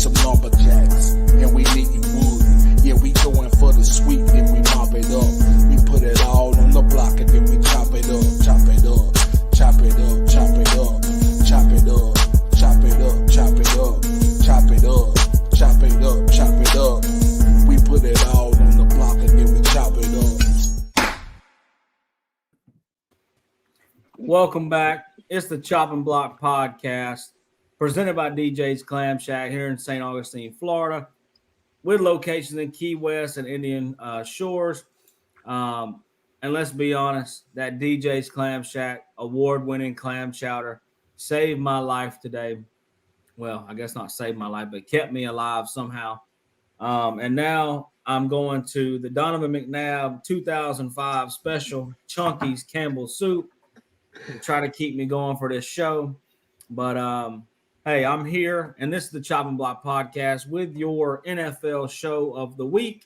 some lumberjacks, and we needing wood. Yeah, we going for the sweep, then we mop it up. We put it all on the block, and then we chop it up, chop it up, chop it up, chop it up, chop it up, chop it up, chop it up, chop it up, chop it up, chop it up. We put it all on the block, and then we chop it up. Welcome back. It's the Chopping Block Podcast, presented by DJ's Clam Shack here in St. Augustine, Florida, with locations in Key West and Indian Shores. And let's be honest, that DJ's Clam Shack award-winning clam chowder saved my life today. Well, I guess not saved my life, but kept me alive somehow. And now I'm going to the Donovan McNabb 2005 Special Chunky's Campbell Soup to try to keep me going for this show. But hey, I'm here, and this is the Chopping Block Podcast with your NFL show of the week.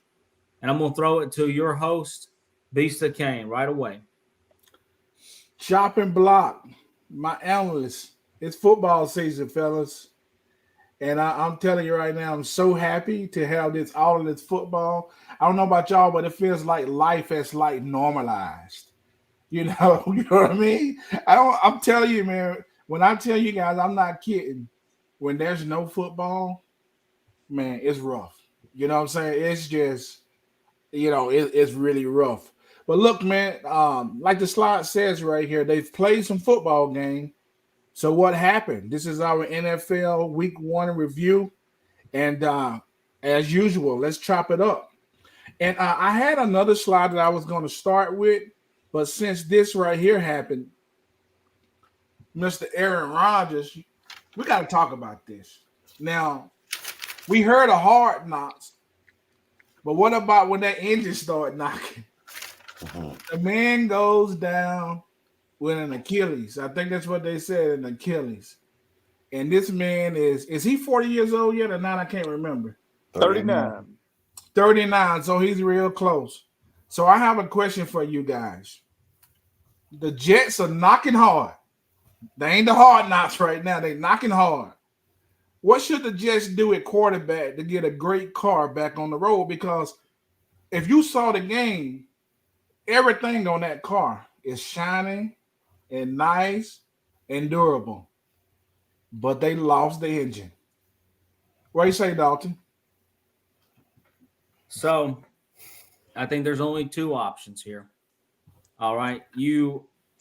And I'm going to throw it to your host, Beasta Kane, right away. Chopping Block, my analyst. It's football season, fellas. And I'm telling you right now, I'm so happy to have all of this football. I don't know about y'all, but it feels like life has like normalized. You know what I mean? I'm telling you, man, when I tell you guys, I'm not kidding. When there's no football, man, it's rough. You know what I'm saying? It's just, it's really rough. But look, man, like the slide says right here, they've played some football game. So what happened? This is our NFL Week 1 review. And as usual, let's chop it up. And I had another slide that I was going to start with. But since this right here happened, Mr. Aaron Rodgers, we got to talk about this. Now, we heard of Hard Knocks, but what about when that engine started knocking? The man goes down with an Achilles. I think that's what they said, an Achilles. And this man is he 40 years old yet or not? I can't remember. 39. 39, so he's real close. So I have a question for you guys. The Jets are knocking hard. They ain't the hard knocks right now. They knocking hard. What should the Jets do at quarterback to get a great car back on the road? Because if you saw the game, everything on that car is shining and nice and durable. But they lost the engine. What do you say, Dalton? So I think there's only two options here. All right.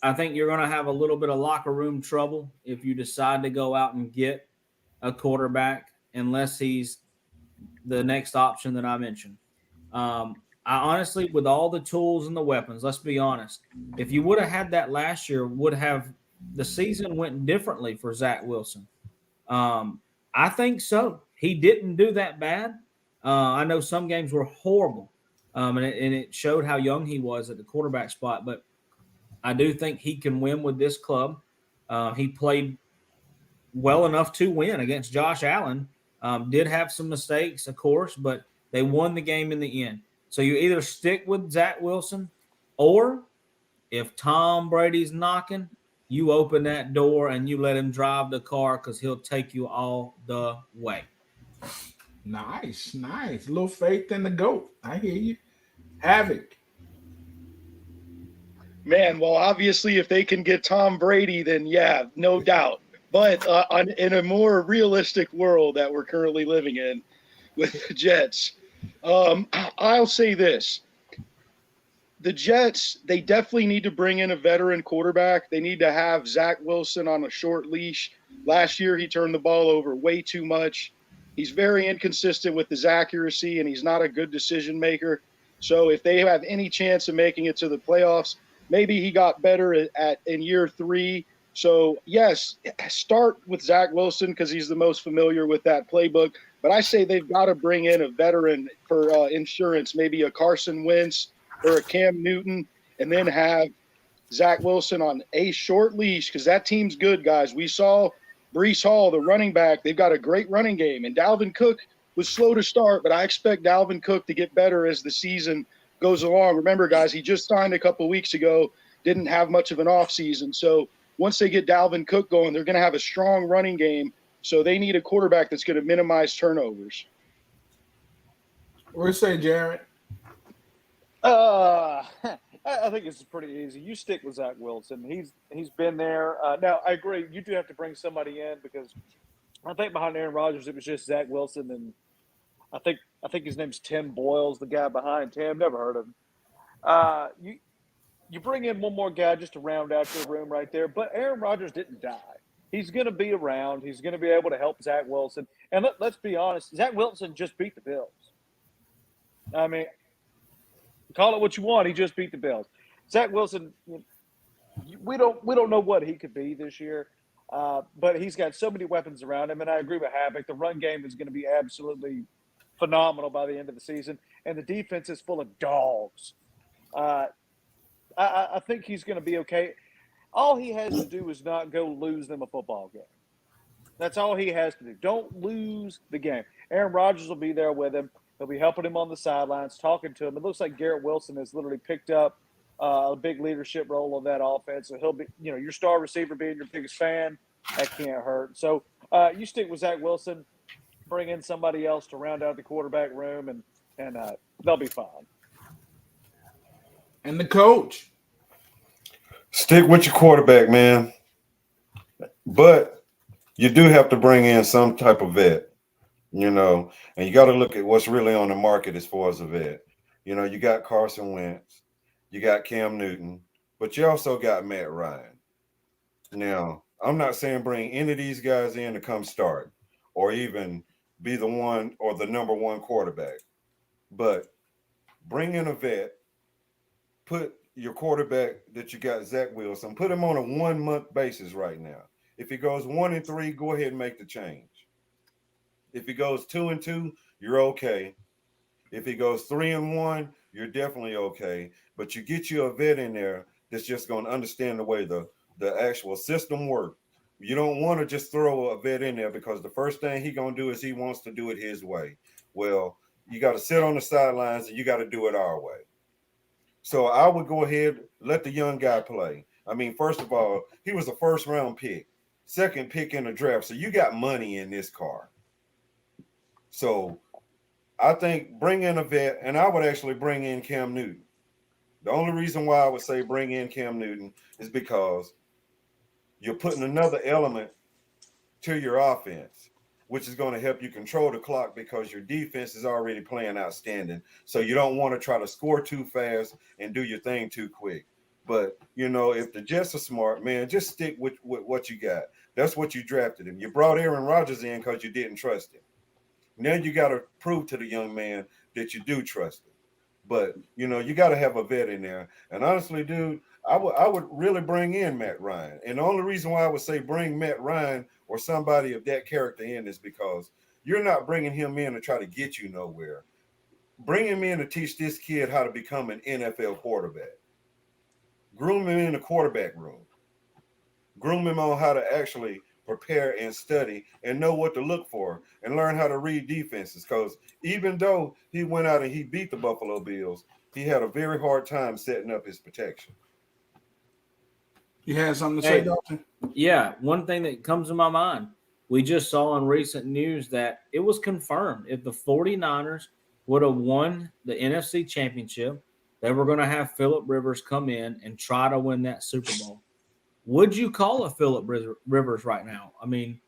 I think you're going to have a little bit of locker room trouble if you decide to go out and get a quarterback, unless he's the next option that I mentioned. I honestly, with all the tools and the weapons, let's be honest, if you would have had that last year, the season went differently for Zach Wilson? I think so. He didn't do that bad. I know some games were horrible. And it showed how young he was at the quarterback spot. But I do think he can win with this club. He played well enough to win against Josh Allen. Did have some mistakes, of course, but they won the game in the end. So you either stick with Zach Wilson, or if Tom Brady's knocking, you open that door and you let him drive the car, because he'll take you all the way. Nice. A little faith in the GOAT. I hear you. Havoc. Man, well, obviously, if they can get Tom Brady, then yeah, no doubt. But in a more realistic world that we're currently living in with the Jets, I'll say this. The Jets, they definitely need to bring in a veteran quarterback. They need to have Zach Wilson on a short leash. Last year, he turned the ball over way too much. He's very inconsistent with his accuracy, and he's not a good decision maker. So if they have any chance of making it to the playoffs, maybe he got better in year 3. So, yes, start with Zach Wilson because he's the most familiar with that playbook. But I say they've got to bring in a veteran for insurance, maybe a Carson Wentz or a Cam Newton, and then have Zach Wilson on a short leash, because that team's good, guys. We saw Breece Hall, the running back. They've got a great running game. And Dalvin Cook was slow to start, but I expect Dalvin Cook to get better as the season goes along. Remember, guys, he just signed a couple weeks ago, didn't have much of an offseason. So once they get Dalvin Cook going, they're going to have a strong running game. So they need a quarterback that's going to minimize turnovers. What do you say, Jared? I think it's pretty easy. You stick with Zach Wilson. He's been there. Now, I agree. You do have to bring somebody in because I think behind Aaron Rodgers, it was just Zach Wilson and I think his name's Tim Boyles, the guy behind Tim. Never heard of him. You bring in one more guy just to round out your room right there. But Aaron Rodgers didn't die. He's going to be around. He's going to be able to help Zach Wilson. And let's be honest, Zach Wilson just beat the Bills. I mean, call it what you want. He just beat the Bills. Zach Wilson, we don't know what he could be this year, but he's got so many weapons around him. And I agree with Havoc. The run game is going to be absolutely phenomenal by the end of the season, and the defense is full of dogs. I think he's going to be okay. All he has to do is not go lose them a football game. That's all he has to do. Don't lose the game. Aaron Rodgers will be there with him. He'll be helping him on the sidelines, talking to him. It looks like Garrett Wilson has literally picked up a big leadership role on that offense. So he'll be, your star receiver being your biggest fan, that can't hurt. So you stick with Zach Wilson, bring in somebody else to round out the quarterback room, and they'll be fine. And the coach. Stick with your quarterback, man. But you do have to bring in some type of vet, and you got to look at what's really on the market as far as a vet. You got Carson Wentz, you got Cam Newton, but you also got Matt Ryan. Now, I'm not saying bring any of these guys in to come start or even be the one or the number one quarterback, but bring in a vet, put your quarterback that you got, Zach Wilson, put him on a 1 month basis right now. If he goes 1-3, go ahead and make the change. If he goes 2-2, you're okay. If he goes 3-1, you're definitely okay. But you get you a vet in there that's just going to understand the way the actual system works. You don't want to just throw a vet in there because the first thing he's going to do is he wants to do it his way. Well, you got to sit on the sidelines and you got to do it our way. So I would go ahead, let the young guy play. I mean, first of all, he was a first-round pick, second pick in the draft. So you got money in this car. So I think bring in a vet, and I would actually bring in Cam Newton. The only reason why I would say bring in Cam Newton is because you're putting another element to your offense, which is going to help you control the clock because your defense is already playing outstanding. So you don't want to try to score too fast and do your thing too quick. But, if the Jets are smart, man, just stick with what you got. That's what you drafted him. You brought Aaron Rodgers in because you didn't trust him. Now you got to prove to the young man that you do trust him. But, you got to have a vet in there. And honestly, dude, I would really bring in Matt Ryan. And the only reason why I would say bring Matt Ryan or somebody of that character in is because you're not bringing him in to try to get you nowhere. Bring him in to teach this kid how to become an NFL quarterback. Groom him in the quarterback room. Groom him on how to actually prepare and study and know what to look for and learn how to read defenses. Because even though he went out and he beat the Buffalo Bills, he had a very hard time setting up his protection. You had something to say, Dalton? Yeah, one thing that comes to my mind, we just saw in recent news that it was confirmed if the 49ers would have won the NFC Championship, they were going to have Phillip Rivers come in and try to win that Super Bowl. Would you call a Phillip Rivers right now? I mean,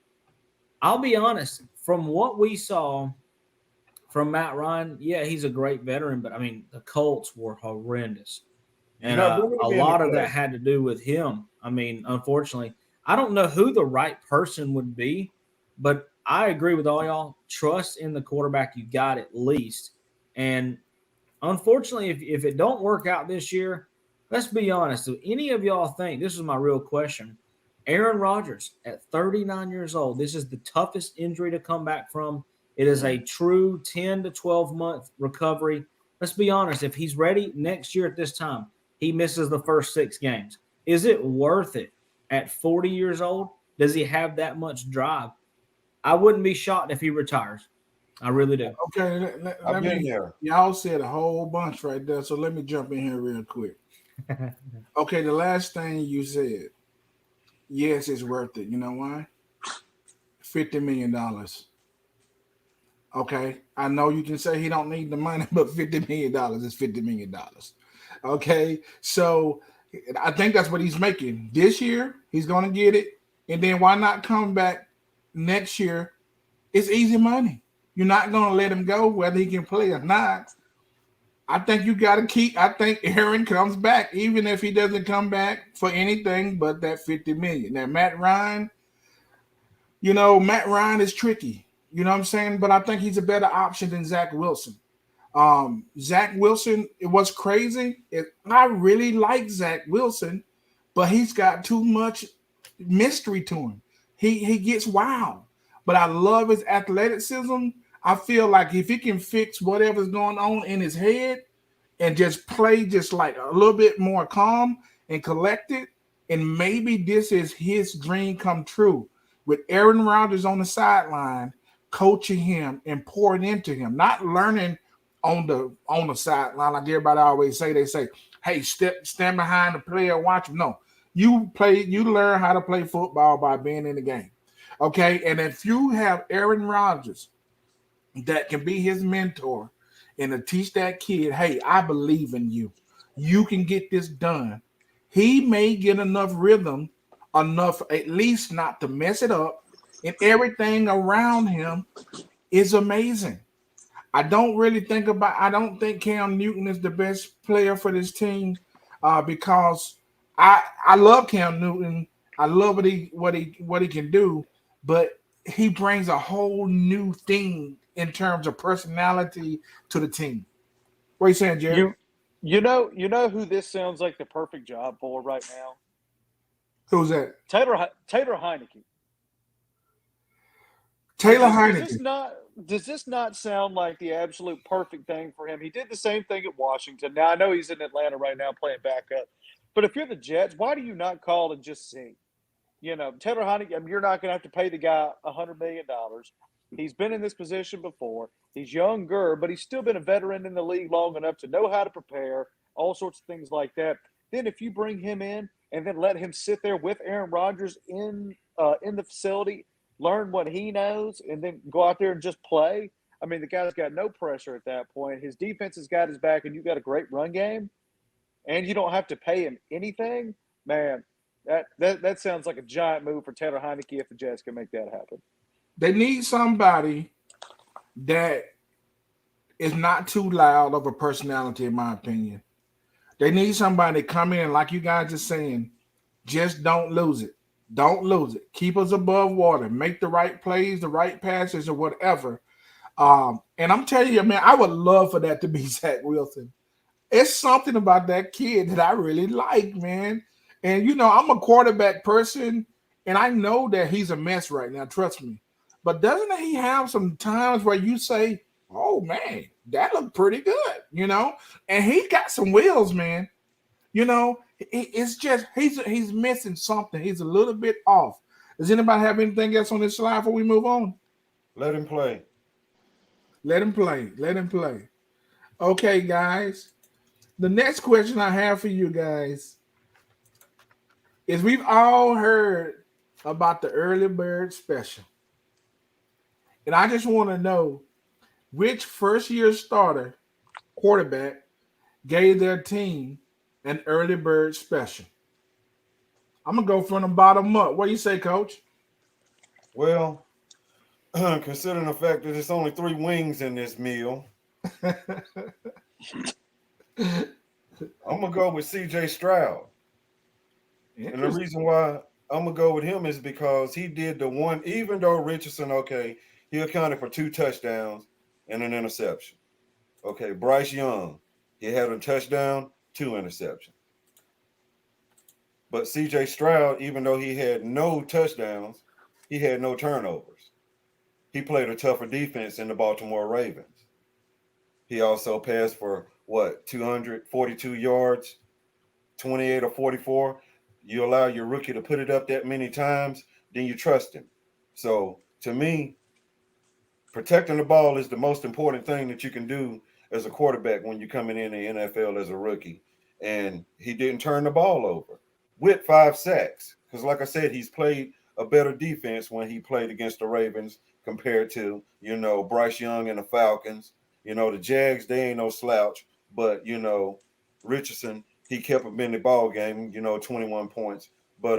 I'll be honest, from what we saw from Matt Ryan, yeah, he's a great veteran, but I mean, the Colts were horrendous. And a lot of that had to do with him. I mean, unfortunately, I don't know who the right person would be, but I agree with all y'all. Trust in the quarterback you got at least. And unfortunately, if it don't work out this year, let's be honest. Do any of y'all think, this is my real question, Aaron Rodgers at 39 years old, this is the toughest injury to come back from. It is a true 10 to 12-month recovery. Let's be honest. If he's ready next year at this time, he misses the first 6 games. Is it worth it at 40 years old? Does he have that much drive? I wouldn't be shocked if he retires. I really do. Okay, let me, y'all said a whole bunch right there, so let me jump in here real quick. Okay, the last thing you said, yes, it's worth it. You know why? $50 million. Okay. I know you can say he don't need the money, but $50 million is $50 million. Okay. So I think that's what he's making. This year, he's going to get it. And then why not come back next year? It's easy money. You're not going to let him go whether he can play or not. I think you got to keep. I think Aaron comes back, even if he doesn't come back for anything but that $50 million. Now, Matt Ryan is tricky. You know what I'm saying? But I think he's a better option than Zach Wilson. Zach Wilson, it was crazy. I really like Zach Wilson, but he's got too much mystery to him. He gets wild. But I love his athleticism. I feel like if he can fix whatever's going on in his head and just play just like a little bit more calm and collected, and maybe this is his dream come true with Aaron Rodgers on the sideline, coaching him and pouring into him, not learning on the sideline like everybody always say. They say, "Hey, stand behind the player, watch him." No, you learn how to play football by being in the game. Okay, and if you have Aaron Rodgers that can be his mentor and to teach that kid, hey, I believe in you. You can get this done. He may get enough rhythm, enough at least not to mess it up, and everything around him is amazing. I don't think Cam Newton is the best player for this team because I love Cam Newton. I love what he can do, but he brings a whole new thing in terms of personality to the team. What are you saying, Jerry? You know who this sounds like the perfect job for right now? Who's that? Taylor Heineke. Taylor Heineke. Does this not sound like the absolute perfect thing for him? He did the same thing at Washington. Now I know he's in Atlanta right now playing backup, but if you're the Jets, why do you not call and just see? Taylor Heineke, you're not going to have to pay the guy $100 million. He's been in this position before. He's younger, but he's still been a veteran in the league long enough to know how to prepare, all sorts of things like that. Then if you bring him in and then let him sit there with Aaron Rodgers in the facility, learn what he knows, and then go out there and just play. I mean, the guy's got no pressure at that point. His defense has got his back, and you've got a great run game, and you don't have to pay him anything. Man, that sounds like a giant move for Taylor Heineke if the Jets can make that happen. They need somebody that is not too loud of a personality, in my opinion. They need somebody to come in, like you guys are saying, just don't lose it. Don't lose it. Keep us above water. Make the right plays, the right passes, or whatever. And I'm telling you, man, I would love for that to be Zach Wilson. It's something about that kid that I really like, man. And, I'm a quarterback person, and I know that he's a mess right now. Trust me. But doesn't he have some times where you say, oh, man, that looked pretty good, And he got some wheels, man. It's just he's missing something. He's a little bit off. Does anybody have anything else on this slide before we move on? Let him play. Let him play. Let him play. Okay, guys. The next question I have for you guys is we've all heard about the early bird special. And I just want to know which first-year starter quarterback gave their team an early bird special. I'm going to go from the bottom up. What do you say, Coach? Well, considering the fact that there's only 3 wings in this meal, I'm going to go with C.J. Stroud. And the reason why I'm going to go with him is because he did the one, even though Richardson, he accounted for 2 touchdowns and an interception. Okay, Bryce Young, he had a touchdown, 2 interceptions. But C.J. Stroud, even though he had no touchdowns, he had no turnovers. He played a tougher defense in the Baltimore Ravens. He also passed for, 242 yards, 28 or 44. You allow your rookie to put it up that many times, then you trust him. So, to me, protecting the ball is the most important thing that you can do as a quarterback when you're coming in the NFL as a rookie. And he didn't turn the ball over with 5 sacks. Because like I said, he's played a better defense when he played against the Ravens compared to, you know, Bryce Young and the Falcons. You know, the Jags, they ain't no slouch, but, you know, Richardson, he kept him in the ball game, you know, 21 points. But,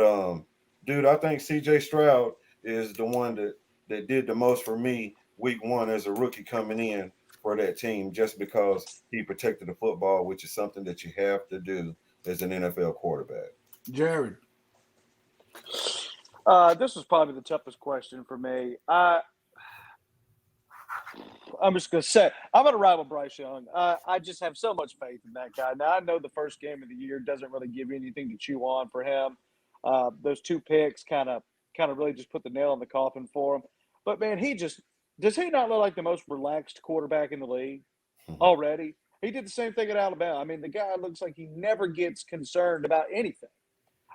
dude, I think C.J. Stroud is the one that did the most for me week one as a rookie coming in for that team, just because he protected the football, which is something that you have to do as an NFL quarterback. Jared. This was probably the toughest question for me. I'm just going to say, I'm going to ride with Bryce Young. I just have so much faith in that guy. Now, I know the first game of the year doesn't really give you anything to chew on for him. Those 2 picks kind of really just put the nail in the coffin for him. But, man, does he not look like the most relaxed quarterback in the league already? He did the same thing at Alabama. I mean, the guy looks like he never gets concerned about anything.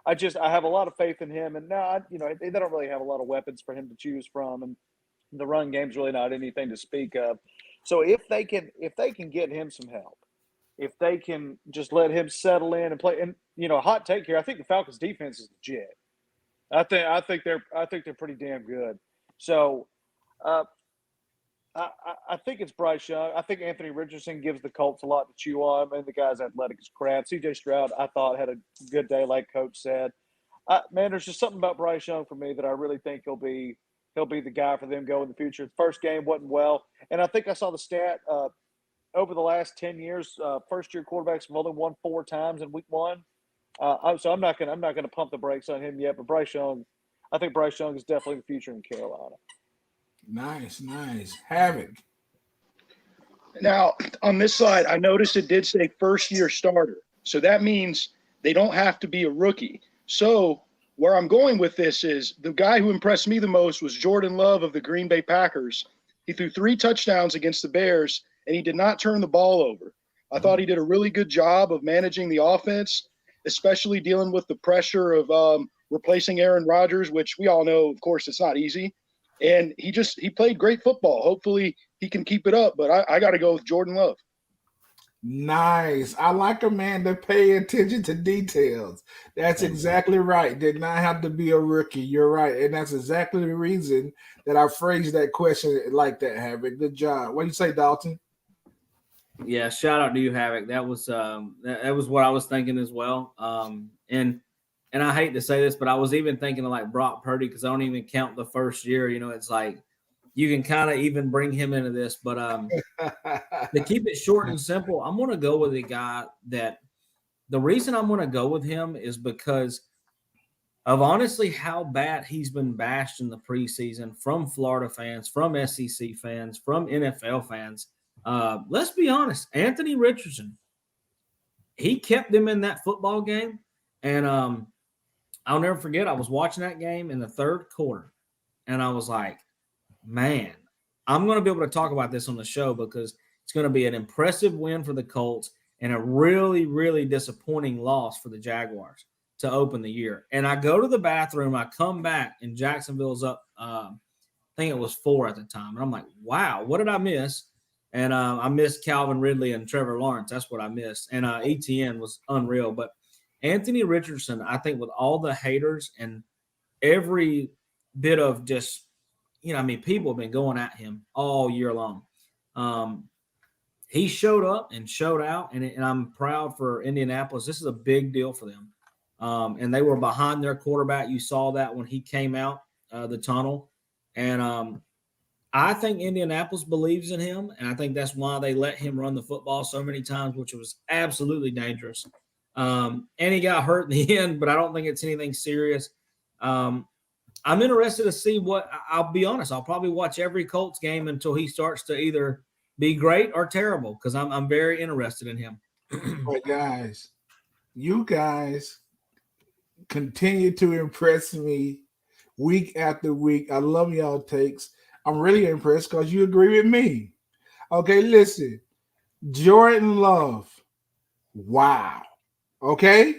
I have a lot of faith in him. And now, you know, they don't really have a lot of weapons for him to choose from. And the run game's really not anything to speak of. So if they can get him some help, if they can just let him settle in and play, and you know, hot take here, I think the Falcons defense is legit. I think they're pretty damn good. So I think it's Bryce Young. I think Anthony Richardson gives the Colts a lot to chew on, and the guy's athletic as crap. C.J. Stroud, I thought, had a good day, like Coach said. Man, there's just something about Bryce Young for me that I really think he'll be the guy for them go in the future. The first game wasn't well, and I think I saw the stat over the last 10 years, first-year quarterbacks have only won 4 times in week 1. So I'm not gonna pump the brakes on him yet. But Bryce Young, I think Bryce Young is definitely the future in Carolina. Nice. Havoc. Now, on this side, I noticed it did say first-year starter. So that means they don't have to be a rookie. So where I'm going with this is the guy who impressed me the most was Jordan Love of the Green Bay Packers. He threw 3 touchdowns against the Bears, and he did not turn the ball over. I thought he did a really good job of managing the offense, especially dealing with the pressure of replacing Aaron Rodgers, which we all know, of course, it's not easy. And he played great football. Hopefully he can keep it up, but I got to go with Jordan Love. Nice. I like a man that pay attention to details. That's exactly right. Did not have to be a rookie. You're right. And that's exactly the reason that I phrased that question like that, Havoc. Good job. What do you say, Dalton? Yeah, shout out to you, Havoc. That was what I was thinking as well. And I hate to say this, but I was even thinking of like Brock Purdy, because I don't even count the first year. You know, it's like you can kind of even bring him into this. But to keep it short and simple, I'm going to go with a guy that the reason I'm going to go with him is because of honestly how bad he's been bashed in the preseason from Florida fans, from SEC fans, from NFL fans. Let's be honest, Anthony Richardson, he kept them in that football game. And I'll never forget, I was watching that game in the 3rd quarter, and I was like, man, I'm going to be able to talk about this on the show because it's going to be an impressive win for the Colts and a really, really disappointing loss for the Jaguars to open the year. And I go to the bathroom, I come back, and Jacksonville's up, I think it was 4 at the time. And I'm like, wow, what did I miss? And I missed Calvin Ridley and Trevor Lawrence. That's what I missed. And ETN was unreal. But Anthony Richardson, I think with all the haters and every bit of just, you know, I mean, people have been going at him all year long. He showed up and showed out, and I'm proud for Indianapolis. This is a big deal for them. And they were behind their quarterback. You saw that when he came out the tunnel. And I think Indianapolis believes in him, and I think that's why they let him run the football so many times, which was absolutely dangerous. And he got hurt in the end, but I don't think it's anything serious. I'm interested to see what – I'll be honest, I'll probably watch every Colts game until he starts to either be great or terrible, because I'm very interested in him. But guys, you guys continue to impress me week after week. I love y'all takes. I'm really impressed because you agree with me. Okay, listen. Jordan Love. Wow. Okay?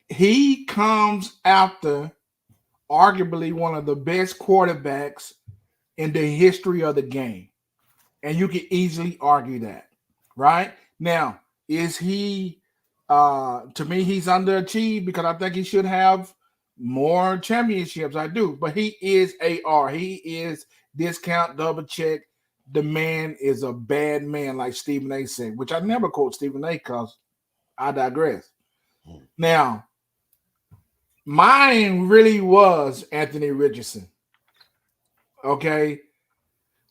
He comes after arguably one of the best quarterbacks in the history of the game. And you can easily argue that, right? Now, is he to me, he's underachieved because I think he should have more championships. I do, but he is AR. He is discount double check. The man is a bad man, like Stephen A. said, which I never quote Stephen A. because I digress. Now, mine really was Anthony Richardson. Okay.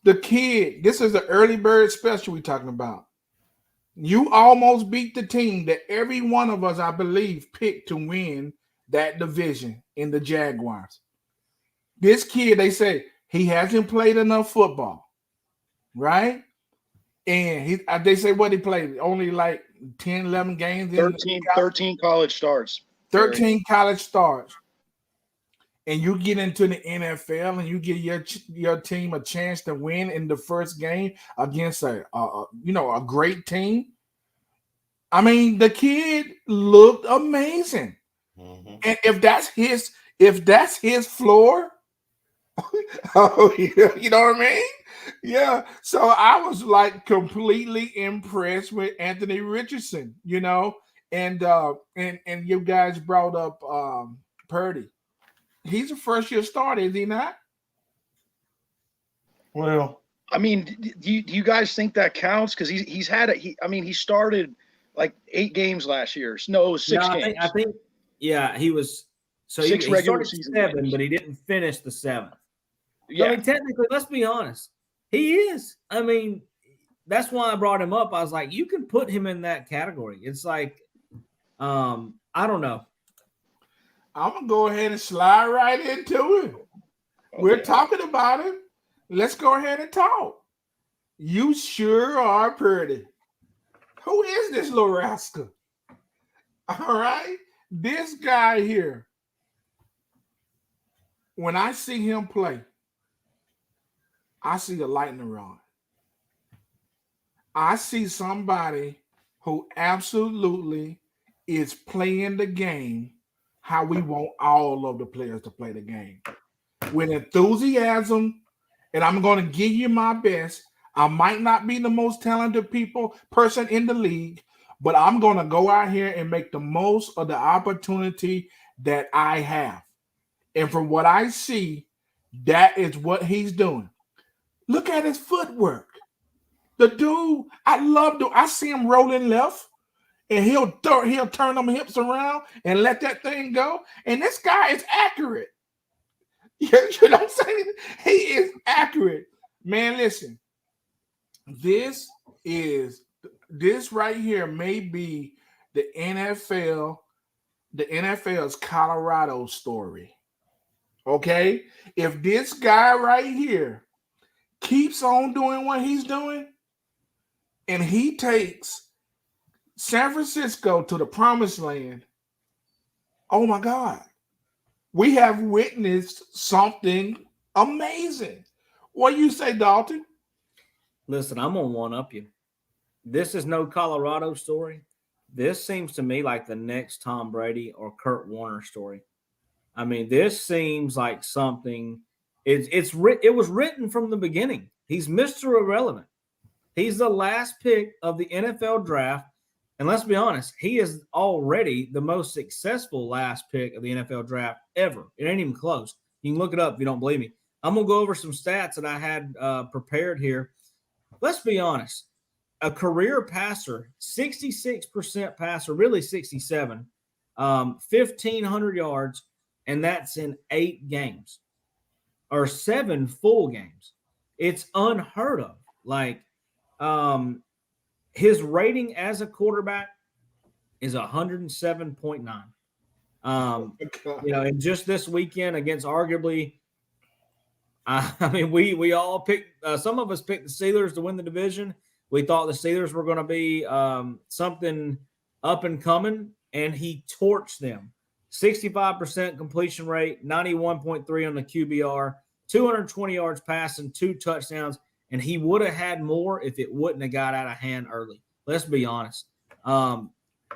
The kid, this is the early bird special we're talking about. You almost beat the team that every one of us, I believe, picked to win that division in the Jaguars. This kid, they say, he hasn't played enough football, right? And they say what he played, only like 10, 11 games. 13 college starts. 13 college starts. And you get into the NFL and you give your team a chance to win in the first game against a great team. I mean, the kid looked amazing. Mm-hmm. And if that's his floor, oh, you know what I mean? Yeah. So I was like completely impressed with Anthony Richardson, and you guys brought up Purdy. He's a first-year starter, is he not? Well, I mean, do you guys think that counts? Because he started like 8 games last year. No, it was 6 games. I think, yeah, he was. So he started 7, games. But he didn't finish the 7th. Yeah. I mean, technically, let's be honest. He is. I mean, that's why I brought him up. I was like, you can put him in that category. It's like, I don't know. I'm going to go ahead and slide right into it. Okay. We're talking about it. Let's go ahead and talk. You sure are pretty. Who is this little rascal? All right. This guy here, when I see him play, I see a lightning rod. I see somebody who absolutely is playing the game how we want all of the players to play the game. With enthusiasm, and I'm going to give you my best. I might not be the most talented person in the league, but I'm going to go out here and make the most of the opportunity that I have. And from what I see, that is what he's doing. Look at his footwork. The dude, I see him rolling left. And he'll turn them hips around and let that thing go. And this guy is accurate. You know what I'm saying? He is accurate. Man, listen. This right here may be the NFL's Colorado story. Okay? If this guy right here keeps on doing what he's doing, and he takes San Francisco to the promised land, oh my God, we have witnessed something amazing. What do you say, Dalton? Listen, I'm going to one-up you. This is no Colorado story. This seems to me like the next Tom Brady or Kurt Warner story. I mean, this seems like something. It was written from the beginning. He's Mr. Irrelevant. He's the last pick of the NFL draft. And let's be honest, he is already the most successful last pick of the NFL draft ever. It ain't even close. You can look it up if you don't believe me. I'm going to go over some stats that I had prepared here. Let's be honest. A career passer, 66% passer, really 67, 1,500 yards, and that's in 8 games or 7 full games. It's unheard of. Like, his rating as a quarterback is 107.9. And just this weekend against arguably, I mean, we all picked, some of us picked the Steelers to win the division. We thought the Steelers were going to be something up and coming, and he torched them. 65% completion rate, 91.3 on the QBR, 220 yards passing, 2 touchdowns. And he would have had more if it wouldn't have got out of hand early. Let's be honest.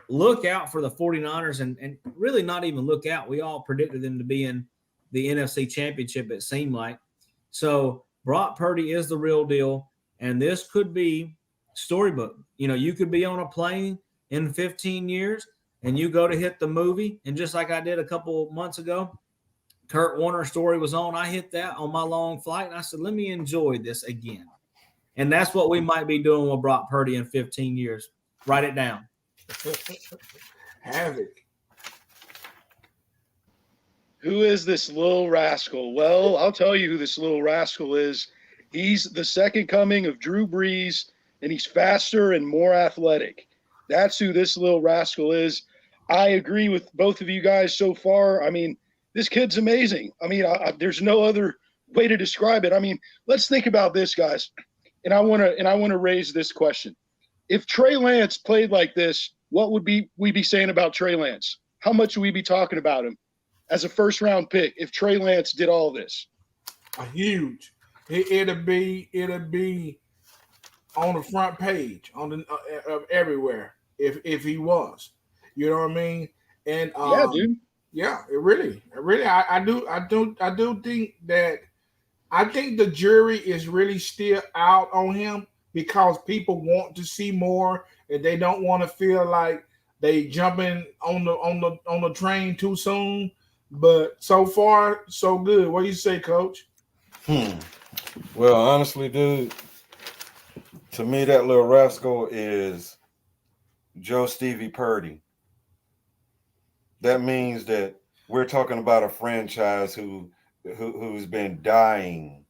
Look out for the 49ers and really not even look out. We all predicted them to be in the NFC Championship, it seemed like. So Brock Purdy is the real deal. And this could be storybook. You could be on a plane in 15 years and you go to hit the movie, and just like I did a couple months ago, Kurt Warner's story was on. I hit that on my long flight, and I said, let me enjoy this again. And that's what we might be doing with Brock Purdy in 15 years. Write it down. Havoc. Who is this little rascal? Well, I'll tell you who this little rascal is. He's the second coming of Drew Brees, and he's faster and more athletic. That's who this little rascal is. I agree with both of you guys so far. I mean, this kid's amazing. I mean, there's no other way to describe it. I mean, let's think about this, guys. And I want to raise this question. If Trey Lance played like this, what would we be saying about Trey Lance? How much would we be talking about him as a first-round pick if Trey Lance did all this? Huge. It'll be on the front page on the everywhere if he was. You know what I mean? And Yeah, dude. yeah, it really, I do think that I think the jury is really still out on him because people want to see more and they don't want to feel like they jumping on the train too soon. But so far, so good. What do you say, Coach? Well, honestly, dude, to me, that little rascal is Joe Stevie Purdy. That means that we're talking about a franchise who's been dying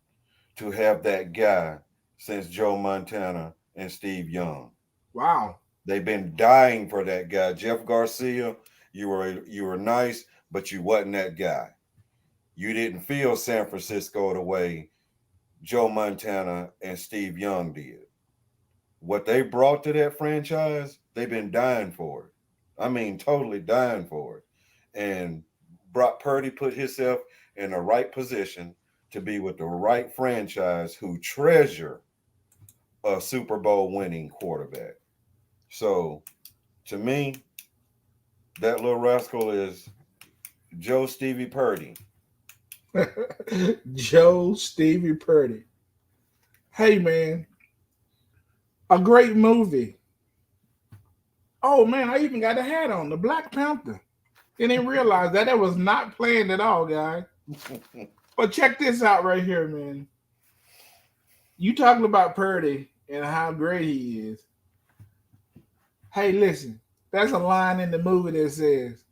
to have that guy since Joe Montana and Steve Young. Wow. They've been dying for that guy. Jeff Garcia, you were nice, but you wasn't that guy. You didn't feel San Francisco the way Joe Montana and Steve Young did. What they brought to that franchise, they've been dying for it. I mean, totally dying for it. And Brock Purdy put himself in the right position to be with the right franchise who treasure a Super Bowl winning quarterback. So, to me, that little rascal is Joe Stevie Purdy. Joe Stevie Purdy. Hey, man. A great movie. Oh, man, I even got a hat on. The Black Panther. Didn't realize that was not planned at all, guys. But check this out right here, man. You talking about Purdy and how great he is. Hey, listen. That's a line in the movie that says,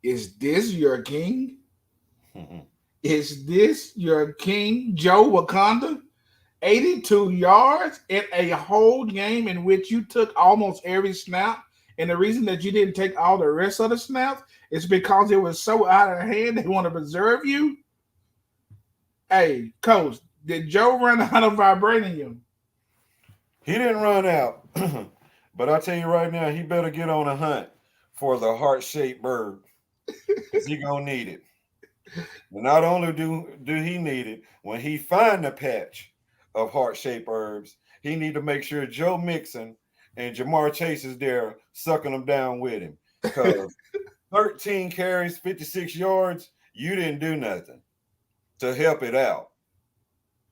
"Is this your king? Is this your king, Joe Wakanda? 82 yards in a whole game in which you took almost every snap. And the reason that you didn't take all the rest of the snaps is because it was so out of hand. They want to preserve you." Hey, Coach, did Joe run out of vibranium? He didn't run out. But I tell you right now, he better get on a hunt for the heart-shaped bird. Because he going to need it. And not only do he need it, when he find the patch of heart-shaped herbs, he need to make sure Joe Mixon and Jamar Chase is there sucking them down with him. Because 13 carries, 56 yards, you didn't do nothing to help it out.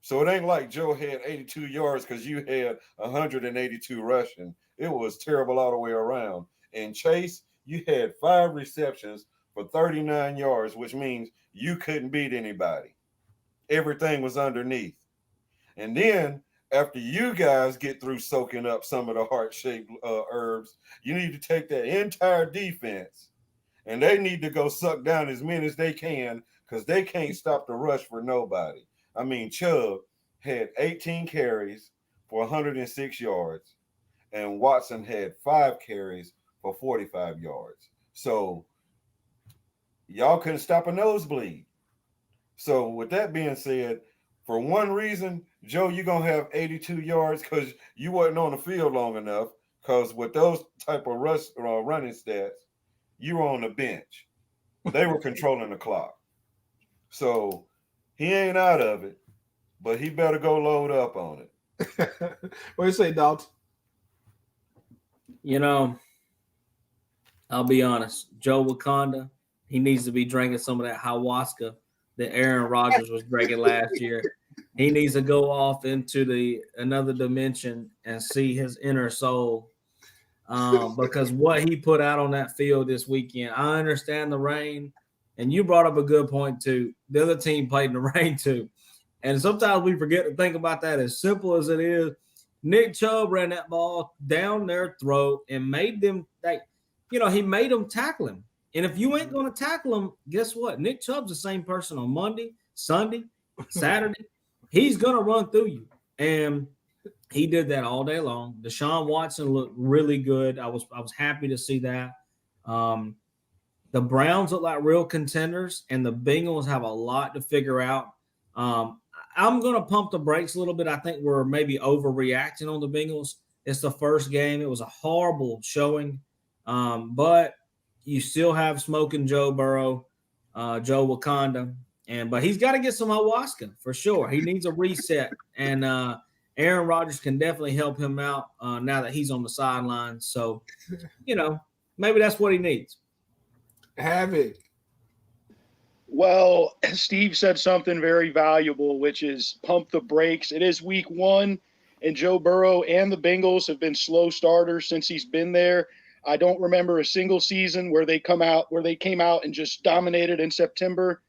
So it ain't like Joe had 82 yards because you had 182 rushing. It was terrible all the way around. And Chase, you had 5 receptions for 39 yards, which means you couldn't beat anybody. Everything was underneath. And then after you guys get through soaking up some of the heart-shaped herbs, you need to take that entire defense and they need to go suck down as many as they can because they can't stop the rush for nobody. I mean, Chubb had 18 carries for 106 yards, and Watson had 5 carries for 45 yards. So y'all couldn't stop a nosebleed. So with that being said, for one reason, Joe, you're going to have 82 yards because you wasn't on the field long enough, because with those type of running stats, you were on the bench. They were controlling the clock. So he ain't out of it, but he better go load up on it. What do you say, Dalton? You know, I'll be honest. Joe Wakanda, he needs to be drinking some of that ayahuasca that Aaron Rodgers was drinking last year. He needs to go off into another dimension and see his inner soul. because what he put out on that field this weekend. I understand the rain, and you brought up a good point too. The other team played in the rain too, and sometimes we forget to think about that. As simple as it is, Nick Chubb ran that ball down their throat and made them he made them tackle him. And if you ain't going to tackle him, guess what? Nick Chubb's the same person on Monday, Sunday, Saturday. He's going to run through you. And he did that all day long. Deshaun Watson looked really good. I was happy to see that. The Browns look like real contenders, and the Bengals have a lot to figure out. I'm going to pump the brakes a little bit. I think we're maybe overreacting on the Bengals. It's the first game. It was a horrible showing, but you still have smoking Joe Burrow, Joe Wakanda, but he's got to get some ayahuasca for sure. He needs a reset, and Aaron Rodgers can definitely help him out now that he's on the sideline. So, maybe that's what he needs. Havoc. Well, Steve said something very valuable, which is pump the brakes. It is week 1, and Joe Burrow and the Bengals have been slow starters since he's been there. I don't remember a single season where they came out and just dominated in September.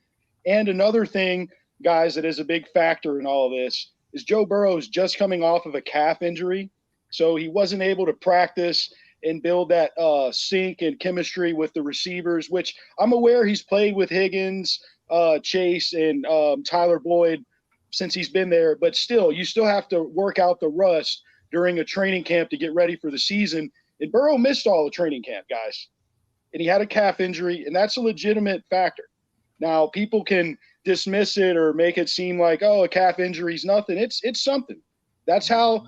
And another thing, guys, that is a big factor in all of this is Joe Burrow is just coming off of a calf injury. So he wasn't able to practice and build that sync and chemistry with the receivers, which I'm aware he's played with Higgins, Chase, and Tyler Boyd since he's been there. But still, you still have to work out the rust during a training camp to get ready for the season. And Burrow missed all the training camp, guys. And he had a calf injury, and that's a legitimate factor. Now, people can dismiss it or make it seem like, a calf injury is nothing. It's something. That's how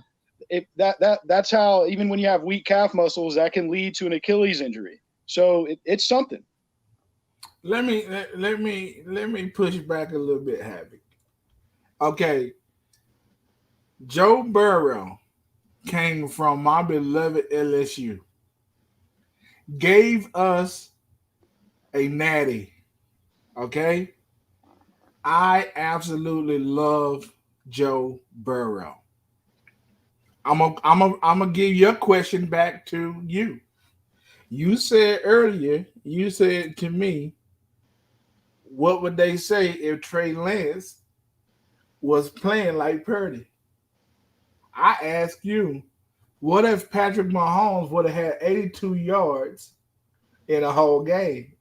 that's how, even when you have weak calf muscles, that can lead to an Achilles injury. So it's something. Let me push back a little bit, Havoc. Okay. Joe Burrow came from my beloved LSU. Gave us a natty. Okay? I absolutely love Joe Burrow. I'm gonna give your question back to you. You said earlier, to me, what would they say if Trey Lance was playing like Purdy? I ask you, what if Patrick Mahomes would have had 82 yards in a whole game?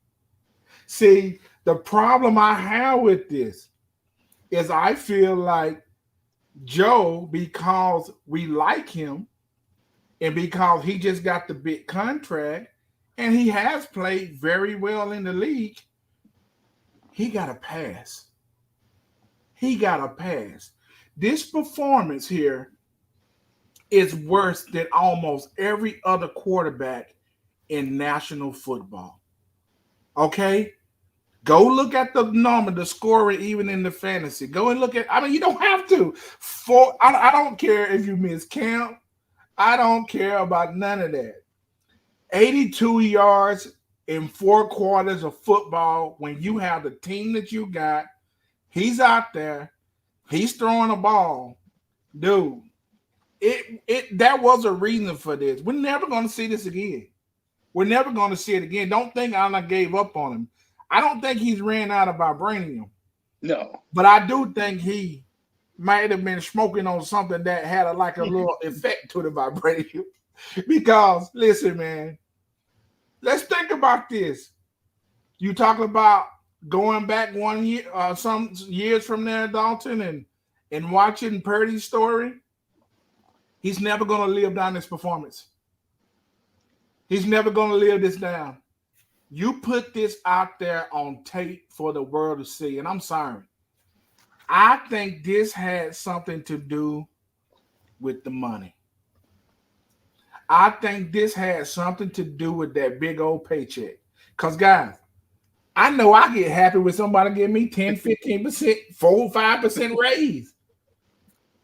See, the problem I have with this is I feel like Joe, because we like him and because he just got the big contract and he has played very well in the league, he got a pass. This performance here is worse than almost every other quarterback in national football. Okay? Go look at the number, the scoring, even in the fantasy. Go and look at, you don't have to. I don't care if you miss camp. I don't care about none of that. 82 yards in 4 quarters of football when you have the team that you got. He's out there. He's throwing a ball. Dude, that was a reason for this. We're never going to see this again. We're never going to see it again. Don't think I gave up on him. I don't think he's ran out of vibranium. No. But I do think he might have been smoking on something that had a little effect to the vibranium. Because, listen, man, let's think about this. You talk about going back 1 year, some years from there, Dalton, and watching Purdy's story. He's never going to live down this performance. He's never going to live this down. You put this out there on tape for the world to see, and I'm sorry. I think this had something to do with the money. I think this had something to do with that big old paycheck. Because, guys, I know I get happy when somebody give me 10, 15%, 4, 5% raise.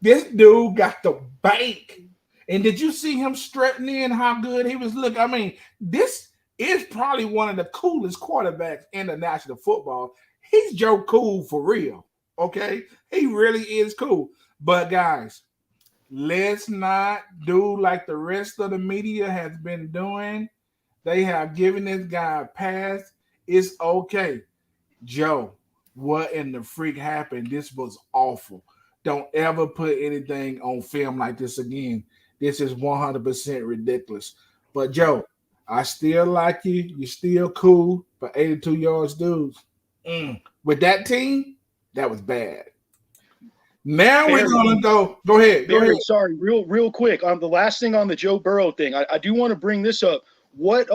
This dude got the bank. And did you see him strutting in how good he was looking? This is probably one of the coolest quarterbacks in the National Football. He's Joe Cool for real, okay? He really is cool. But, guys, let's not do like the rest of the media has been doing. They have given this guy a pass. It's okay. Joe, what in the freak happened? This was awful. Don't ever put anything on film like this again. This is 100% ridiculous. But Joe, I still like you. You're still cool. But 82 yards, dudes. With that team, that was bad. Now we're gonna go. Go ahead. Go Barry, ahead. sorry, real quick on the last thing on the Joe Burrow thing. I do want to bring this up. What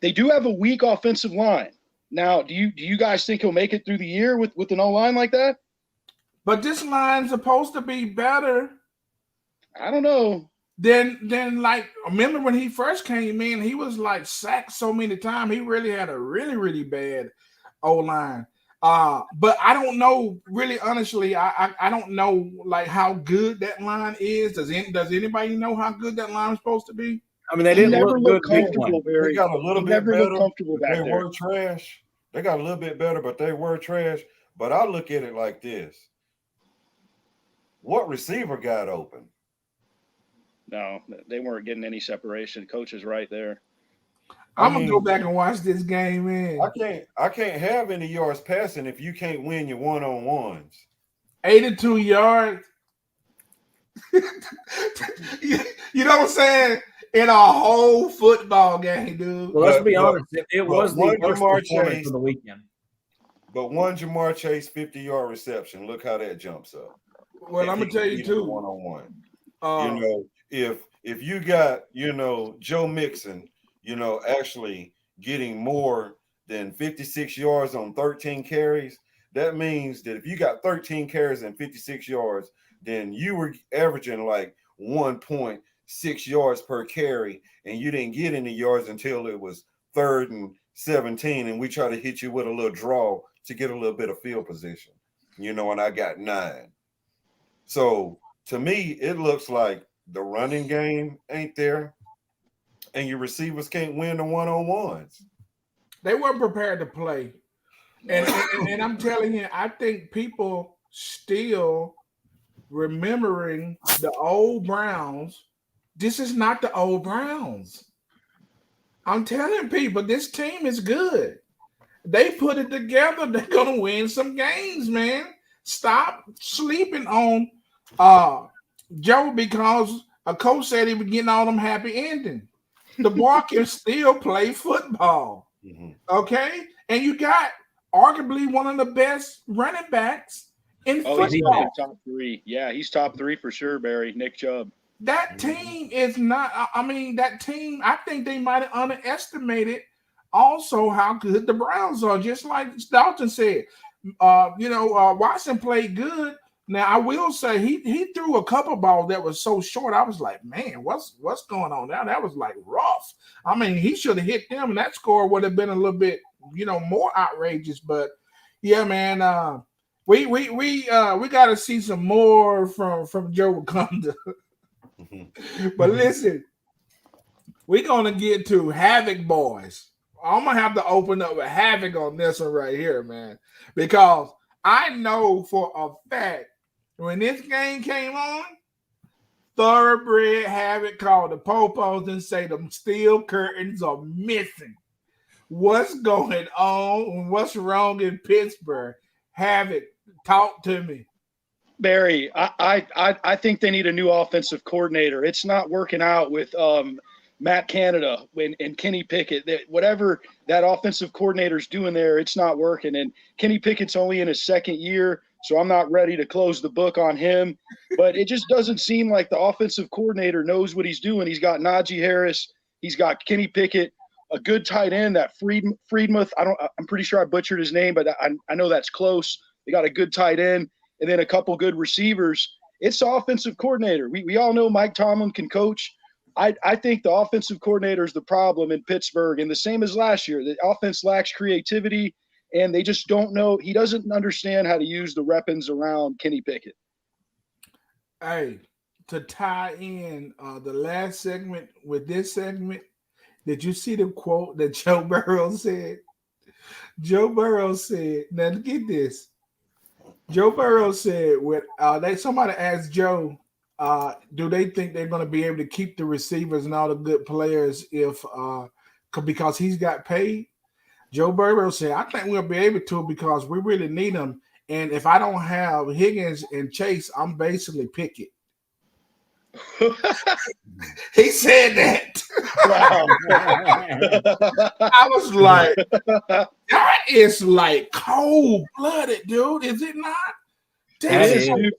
they do have a weak offensive line. Now, do you guys think he'll make it through the year with an O-line like that? But this line's supposed to be better I don't know. than like remember when he first came in, he was like sacked so many times. He really had a really bad O-line. But I don't know really honestly. I don't know like how good that line is. Does anybody know how good that line is supposed to be? I mean, they He didn't never look looked good. comfortable, They Barry. got a little He bit never better. looked comfortable but back they there. were trash. They got a little bit better, but they were trash. But I look at it like this: what receiver got open? No, they weren't getting any separation. Coach is right there. I'm gonna go back and watch this game, man. I can't have any yards passing if you can't win your one-on-ones. 82 yards. you know what I'm saying? In a whole football game, dude. Well, let's be But- honest. It was the one worst Jamar performance Chase- of the weekend. But one Jamar Chase 50-yard reception. Look how that jumps up. Well, I'm gonna tell you too. One-on-one. Uh, If you got, Joe Mixon, actually getting more than 56 yards on 13 carries, that means that if you got 13 carries and 56 yards, then you were averaging like 1.6 yards per carry, and you didn't get any yards until it was 3rd and 17, and we try to hit you with a little draw to get a little bit of field position, and I got 9. So to me, it looks like the running game ain't there, and your receivers can't win the one-on-ones. they weren't prepared to play. And I'm telling you, I think people still remembering the old Browns. This is not the old Browns. I'm telling people, this team is good. They put it together. They're gonna win some games, man. Stop sleeping on Joe because a coach said he was getting all them happy endings. The boy can still play football. Mhm. Okay, and you got arguably one of the best running backs in Oh, he's football. top 3. Yeah, he's top 3 for sure, Barry. Nick Chubb. That team is not. I mean, that team. I think they might have underestimated also how good the Browns are. Just like Dalton said, Watson played good. Now I will say he threw a couple balls that was so short. I was like, man, what's going on now? That was like rough. I mean, he should have hit them, and that score would have been a little bit, more outrageous. But yeah, man, we got to see some more from Joe Wakanda. But listen, we're gonna get to Havoc Boys. I'm gonna have to open up with Havoc on this one right here, man, because I know for a fact when this game came on, Thoroughbred Havoc called the popos and say the steel curtains are missing. What's going on? What's wrong in Pittsburgh? Havoc, talk to me. Barry, I think they need a new offensive coordinator. It's not working out with Matt Canada and Kenny Pickett. Whatever that offensive coordinator's doing there, it's not working. And Kenny Pickett's only in his 2nd year, so I'm not ready to close the book on him. But it just doesn't seem like the offensive coordinator knows what he's doing. He's got Najee Harris. He's got Kenny Pickett, a good tight end, that Friedmuth. I'm pretty sure I butchered his name, but I know that's close. They got a good tight end. And then a couple good receivers. It's the offensive coordinator. We all know Mike Tomlin can coach. I think the offensive coordinator is the problem in Pittsburgh, and the same as last year. The offense lacks creativity, and they just don't know. He doesn't understand how to use the weapons around Kenny Pickett. Hey, to tie in the last segment with this segment, did you see the quote that Joe Burrow said? Joe Burrow said, now get this. Joe Burrow said, somebody asked Joe, Do they think they're going to be able to keep the receivers and all the good players if because he's got paid? Joe Burrow said, I think we'll be able to because we really need them. And if I don't have Higgins and Chase, I'm basically Pickett. He said that. I was like, that is like cold-blooded, dude. Is it not? That is. Dude.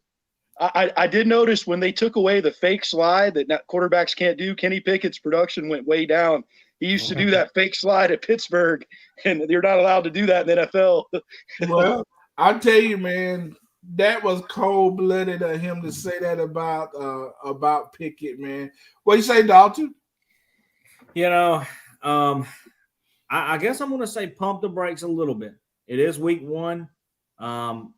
I did notice when they took away the fake slide that quarterbacks can't do, Kenny Pickett's production went way down. He used to do that fake slide at Pittsburgh, and you're not allowed to do that in the NFL. Well, I'll tell you, man, that was cold-blooded of him to say that about Pickett, man. What you say, Dalton? You know, I guess I'm going to say pump the brakes a little bit. It is week 1.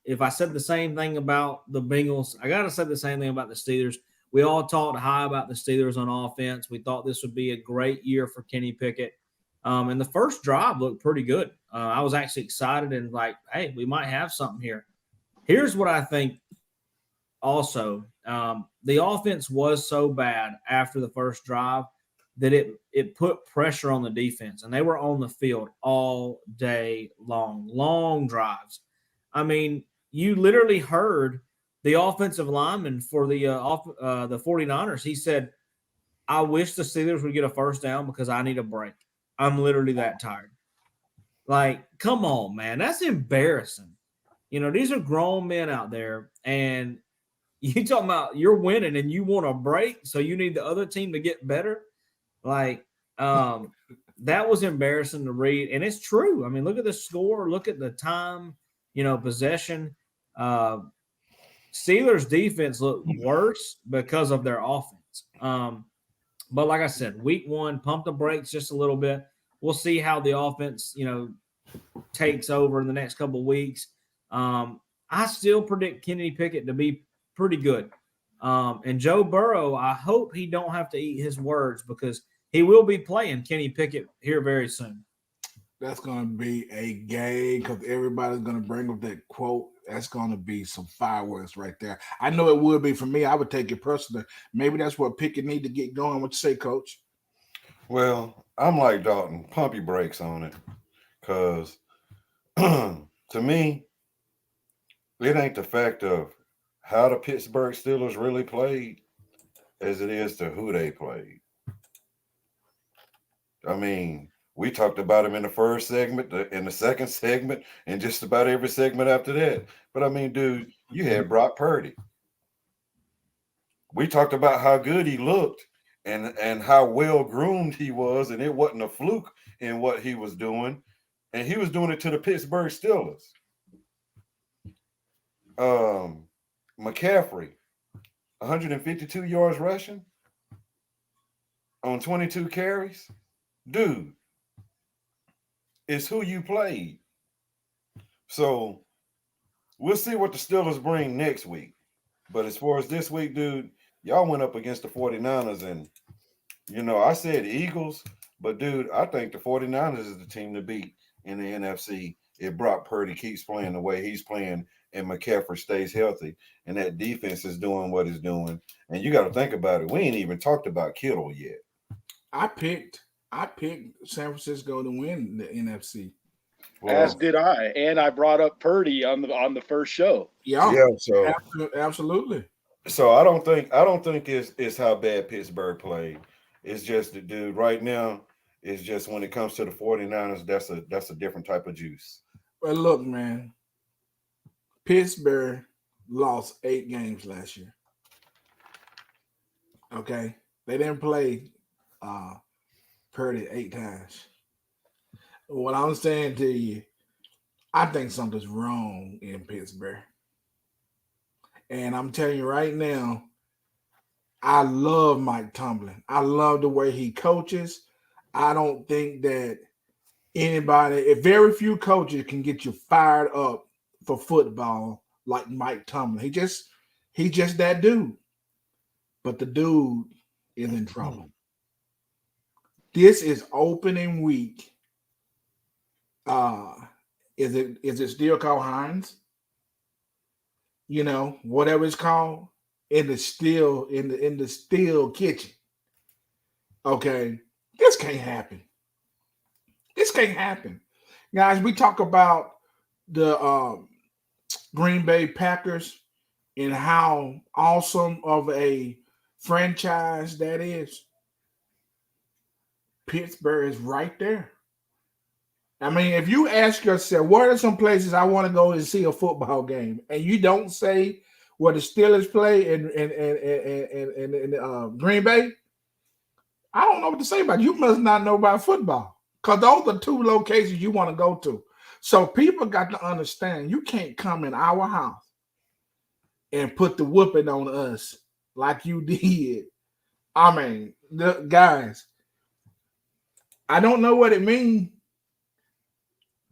If I said the same thing about the Bengals, I got to say the same thing about the Steelers. We all talked high about the Steelers on offense. We thought this would be a great year for Kenny Pickett. And the first drive looked pretty good. I was actually excited and like, hey, we might have something here. Here's what I think also. The offense was so bad after the first drive that it put pressure on the defense, and they were on the field all day long, long drives. I mean, you literally heard the offensive lineman for the 49ers. He said, I wish the Steelers would get a first down because I need a break. I'm literally that tired. Like, come on, man. That's embarrassing. You know, these are grown men out there, and you talking about you're winning and you want a break, so you need the other team to get better. Like, that was embarrassing to read, and it's true. I mean, look at the score. Look at the time, possession. Steelers defense looked worse because of their offense. But like I said, week 1, pump the brakes just a little bit. We'll see how the offense, takes over in the next couple of weeks. I still predict Kenny Pickett to be pretty good. And Joe Burrow, I hope he don't have to eat his words because he will be playing Kenny Pickett here very soon. That's going to be a game because everybody's going to bring up that quote. That's going to be some fireworks right there. I know it would be for me. I would take it personally. Maybe that's what Pickett need to get going. What you say, Coach? Well, I'm like Dalton. Pump your brakes on it because to me, it ain't the fact of how the Pittsburgh Steelers really played as it is to who they played. I mean, we talked about him in the first segment, in the second segment, and just about every segment after that. But I mean, dude, you had Brock Purdy. We talked about how good he looked and how well groomed he was, and it wasn't a fluke in what he was doing. And he was doing it to the Pittsburgh Steelers. McCaffrey, 152 yards rushing on 22 carries. Dude, it's who you played. So we'll see what the Steelers bring next week. But as far as this week, dude, y'all went up against the 49ers. And, I said Eagles. But, dude, I think the 49ers is the team to beat in the NFC if Brock Purdy keeps playing the way he's playing and McCaffrey stays healthy and that defense is doing what it's doing. And you got to think about it. We ain't even talked about Kittle yet. I picked San Francisco to win the NFC. Well, As did I, and I brought up Purdy on the first show. Yeah, so absolutely. So I don't think it's how bad Pittsburgh played. It's just the dude right now. It's just when it comes to the 49ers, that's a different type of juice. Well, look, man, Pittsburgh lost 8 games last year. Okay, they didn't play Purdy 8 times. What I'm saying to you, I think something's wrong in Pittsburgh. And I'm telling you right now, I love Mike Tomlin. I love the way he coaches. I don't think that very few coaches can get you fired up for football like Mike Tomlin. He just that dude. But the dude is in trouble. This is opening week. Is it still called Heinz? Whatever it's called. in the steel kitchen. Okay, this can't happen. This can't happen, guys. We talk about the Green Bay Packers and how awesome of a franchise that is. Pittsburgh is right there. I mean, if you ask yourself, what are some places I want to go and see a football game, and you don't say where the Steelers play in Green Bay, I don't know what to say about it. You must not know about football, because those are two locations you want to go to. So people got to understand you can't come in our house and put the whooping on us like you did. I mean, guys, I don't know what it means,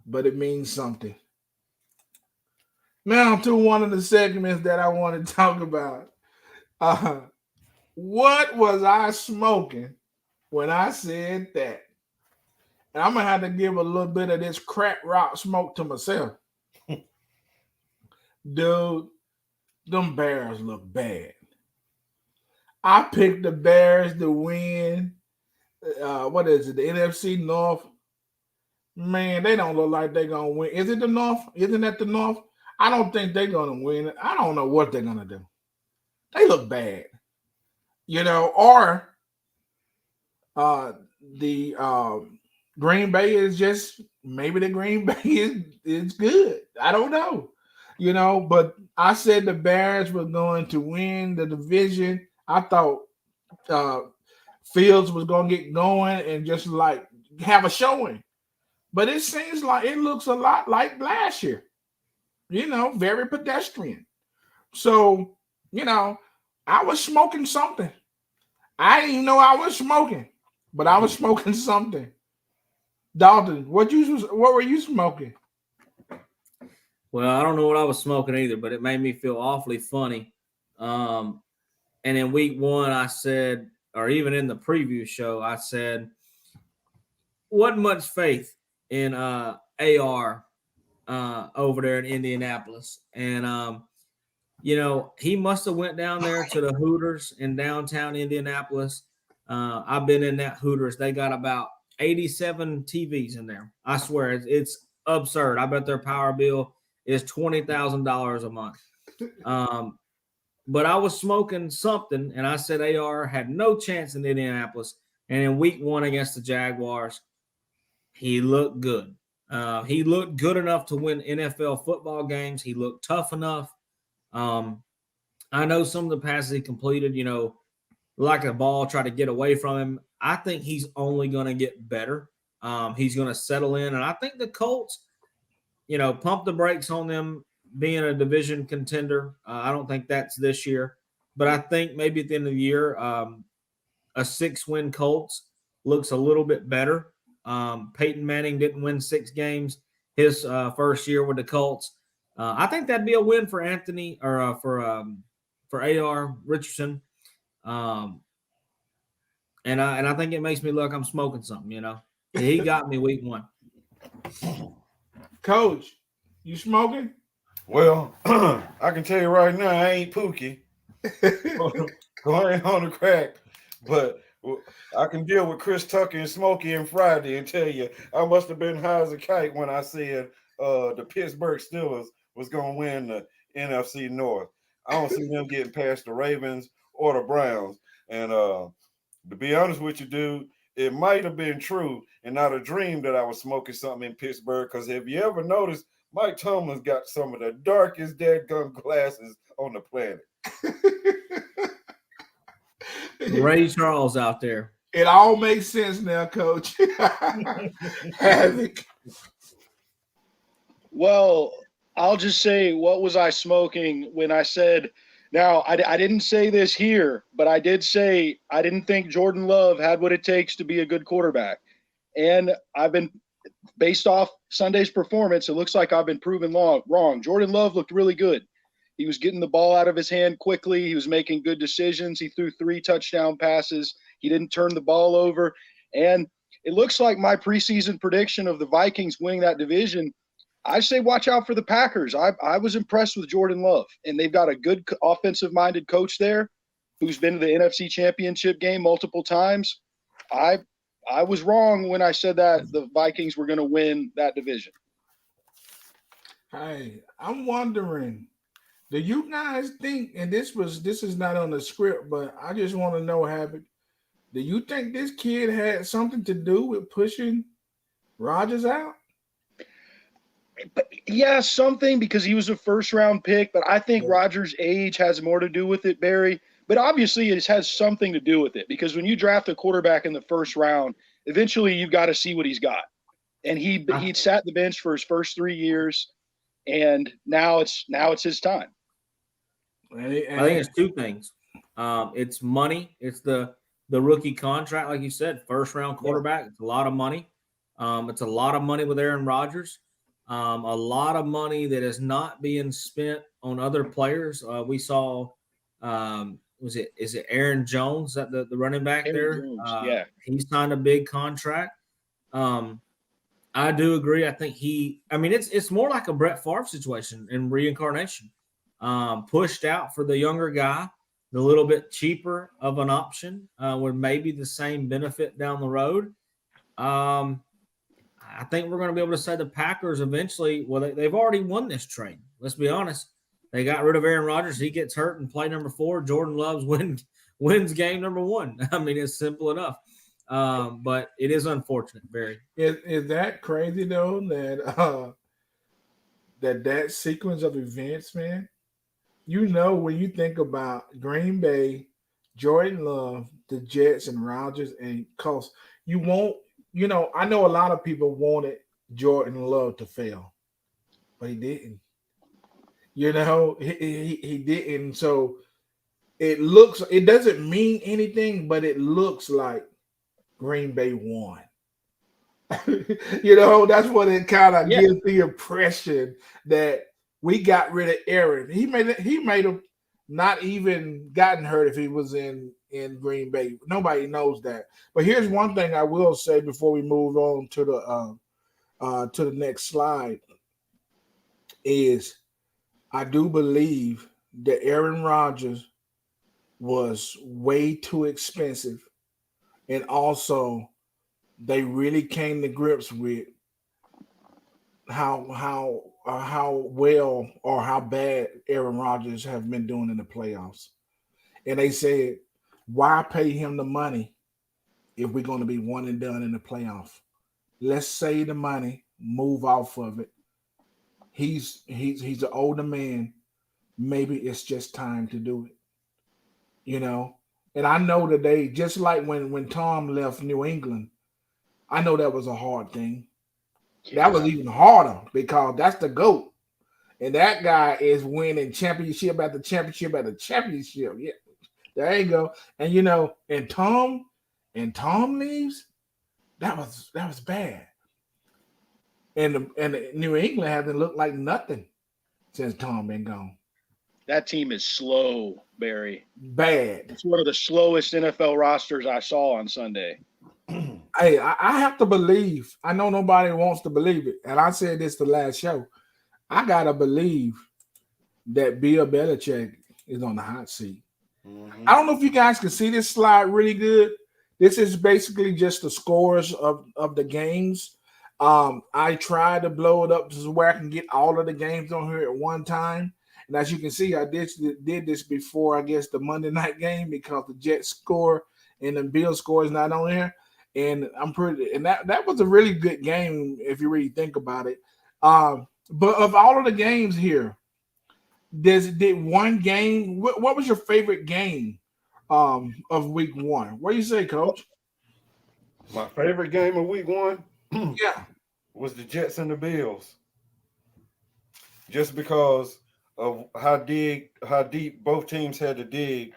but it means something. Now to one of the segments that I want to talk about. What was I smoking when I said that? And I'm going to have to give a little bit of this crack rock smoke to myself. Dude, them Bears look bad. I picked the Bears to win. What is it? The NFC North. Man, they don't look like they're going to win. Is it the North? Isn't that the North? I don't think they're going to win. I don't know what they're going to do. They look bad. You know, or the Green Bay is just, maybe the Green Bay is good. I don't know. You know, but I said the Bears were going to win the division. I thought Fields was going to get going and just like have a showing. But it seems like it looks a lot like last year. You know, very pedestrian. So, you know, I was smoking something. I didn't even know I was smoking, but I was smoking something. Dalton, what were you smoking? Well, I don't know what I was smoking either, but it made me feel awfully funny. And in week one, I said, or even in the preview show, I said, wasn't much faith in AR over there in Indianapolis. And, you know, he must have went down there to the Hooters in downtown Indianapolis. I've been in that Hooters. They got about 87 TVs in there. I swear, it's absurd. I bet their power bill is $20,000 a month. But I was smoking something, and I said AR had no chance in Indianapolis. And in week one against the Jaguars, he looked good. He looked good enough to win NFL football games. He looked tough enough. I know some of the passes he completed, you know, like a ball, try to get away from him. I think he's only going to get better. He's going to settle in. And I think the Colts, you know, pump the brakes on them being a division contender. I don't think that's this year. But I think maybe at the end of the year, a 6-win Colts looks a little bit better. Peyton Manning didn't win 6 games his first year with the Colts. I think that'd be a win for Anthony or for AR Richardson. And I think it makes me look like I'm smoking something, you know. He got me week one. Coach, you smoking? Well, I can tell you right now, I ain't Pookie. Going on the crack, but I can deal with Chris Tucker and Smokey and Friday and tell you I must have been high as a kite when I said the Pittsburgh Steelers was going to win the NFC North. I don't see them getting past the Ravens or the Browns. And to be honest with you, dude, it might have been true and not a dream that I was smoking something in Pittsburgh, because if you ever noticed, Mike Tomlin's got some of the darkest dadgum glasses on the planet. Ray Charles out there. It all makes sense now, Coach. Havoc. Well, I'll just say, what was I smoking when I said, now I didn't say this here, but I did say I didn't think Jordan Love had what it takes to be a good quarterback. And I've been, based off Sunday's performance, it looks like I've been proven wrong. Jordan Love looked really good. He was getting the ball out of his hand quickly. He was making good decisions. He threw 3 touchdown passes. He didn't turn the ball over. And it looks like my preseason prediction of the Vikings winning that division I say watch out for the Packers. I was impressed with Jordan Love, and they've got a good offensive-minded coach there who's been to the NFC Championship game multiple times. I was wrong when I said that the Vikings were going to win that division. Hey, I'm wondering, do you guys think, and this is not on the script, but I just want to know, Havoc, do you think this kid had something to do with pushing Rodgers out? But yeah, something, because he was a first-round pick, but I think Rodgers' age has more to do with it, Barry. But obviously, it has something to do with it, because when you draft a quarterback in the first round, eventually you've got to see what he's got. And he'd sat the bench for his first 3 years, and now it's his time. I think it's two things. It's money. It's the rookie contract, like you said, first round quarterback. It's a lot of money. It's a lot of money with Aaron Rodgers. A lot of money that is not being spent on other players. We saw, is it Aaron Jones, that the running back Aaron there? Jones, he signed a big contract. I do agree. I think it's more like a Brett Favre situation in reincarnation. Pushed out for the younger guy, the little bit cheaper of an option, with maybe the same benefit down the road. I think we're going to be able to say the Packers eventually, well, they've already won this trade. Let's be honest. They got rid of Aaron Rodgers. He gets hurt in play number 4. Jordan Love wins game number 1. I mean, it's simple enough. But it is unfortunate, Barry. Is that crazy, though, that sequence of events, man? You know, when you think about Green Bay, Jordan Love, the Jets, and Rodgers, and cause you won't, I know a lot of people wanted Jordan Love to fail, but he didn't. He didn't. So it doesn't mean anything, but it looks like Green Bay won. That's what it kind of gives the impression that we got rid of Aaron. He made have not even gotten hurt if he was in Green Bay. Nobody knows that. But here's one thing I will say before we move on to the next slide is I do believe that Aaron Rodgers was way too expensive, and also they really came to grips with how well or how bad Aaron Rodgers have been doing in the playoffs. And they said, why pay him the money if we're going to be one and done in the playoff? Let's save the money, move off of it. He's an older man. Maybe it's just time to do it. And I know that they, just like when Tom left New England, I know that was a hard thing. That was even harder because that's the GOAT. And that guy is winning championship after championship after championship. Yeah, there you go. And and Tom leaves, that was bad. And New England hasn't looked like nothing since Tom been gone. That team is slow, Barry. Bad. It's one of the slowest NFL rosters I saw on Sunday. Hey, I have to believe. I know nobody wants to believe it, and I said this the last show. I gotta believe that Bill Belichick is on the hot seat. Mm-hmm. I don't know if you guys can see this slide really good. This is basically just the scores of the games. I tried to blow it up to where I can get all of the games on here at one time. And as you can see, I did this before, I guess, the Monday night game because the Jets score and the Bills score is not on there. And that was a really good game if you really think about it. But of all of the games here, did one game? What was your favorite game of week 1? What do you say, Coach? My favorite game of week 1, yeah, was the Jets and the Bills. Just because of how deep both teams had to dig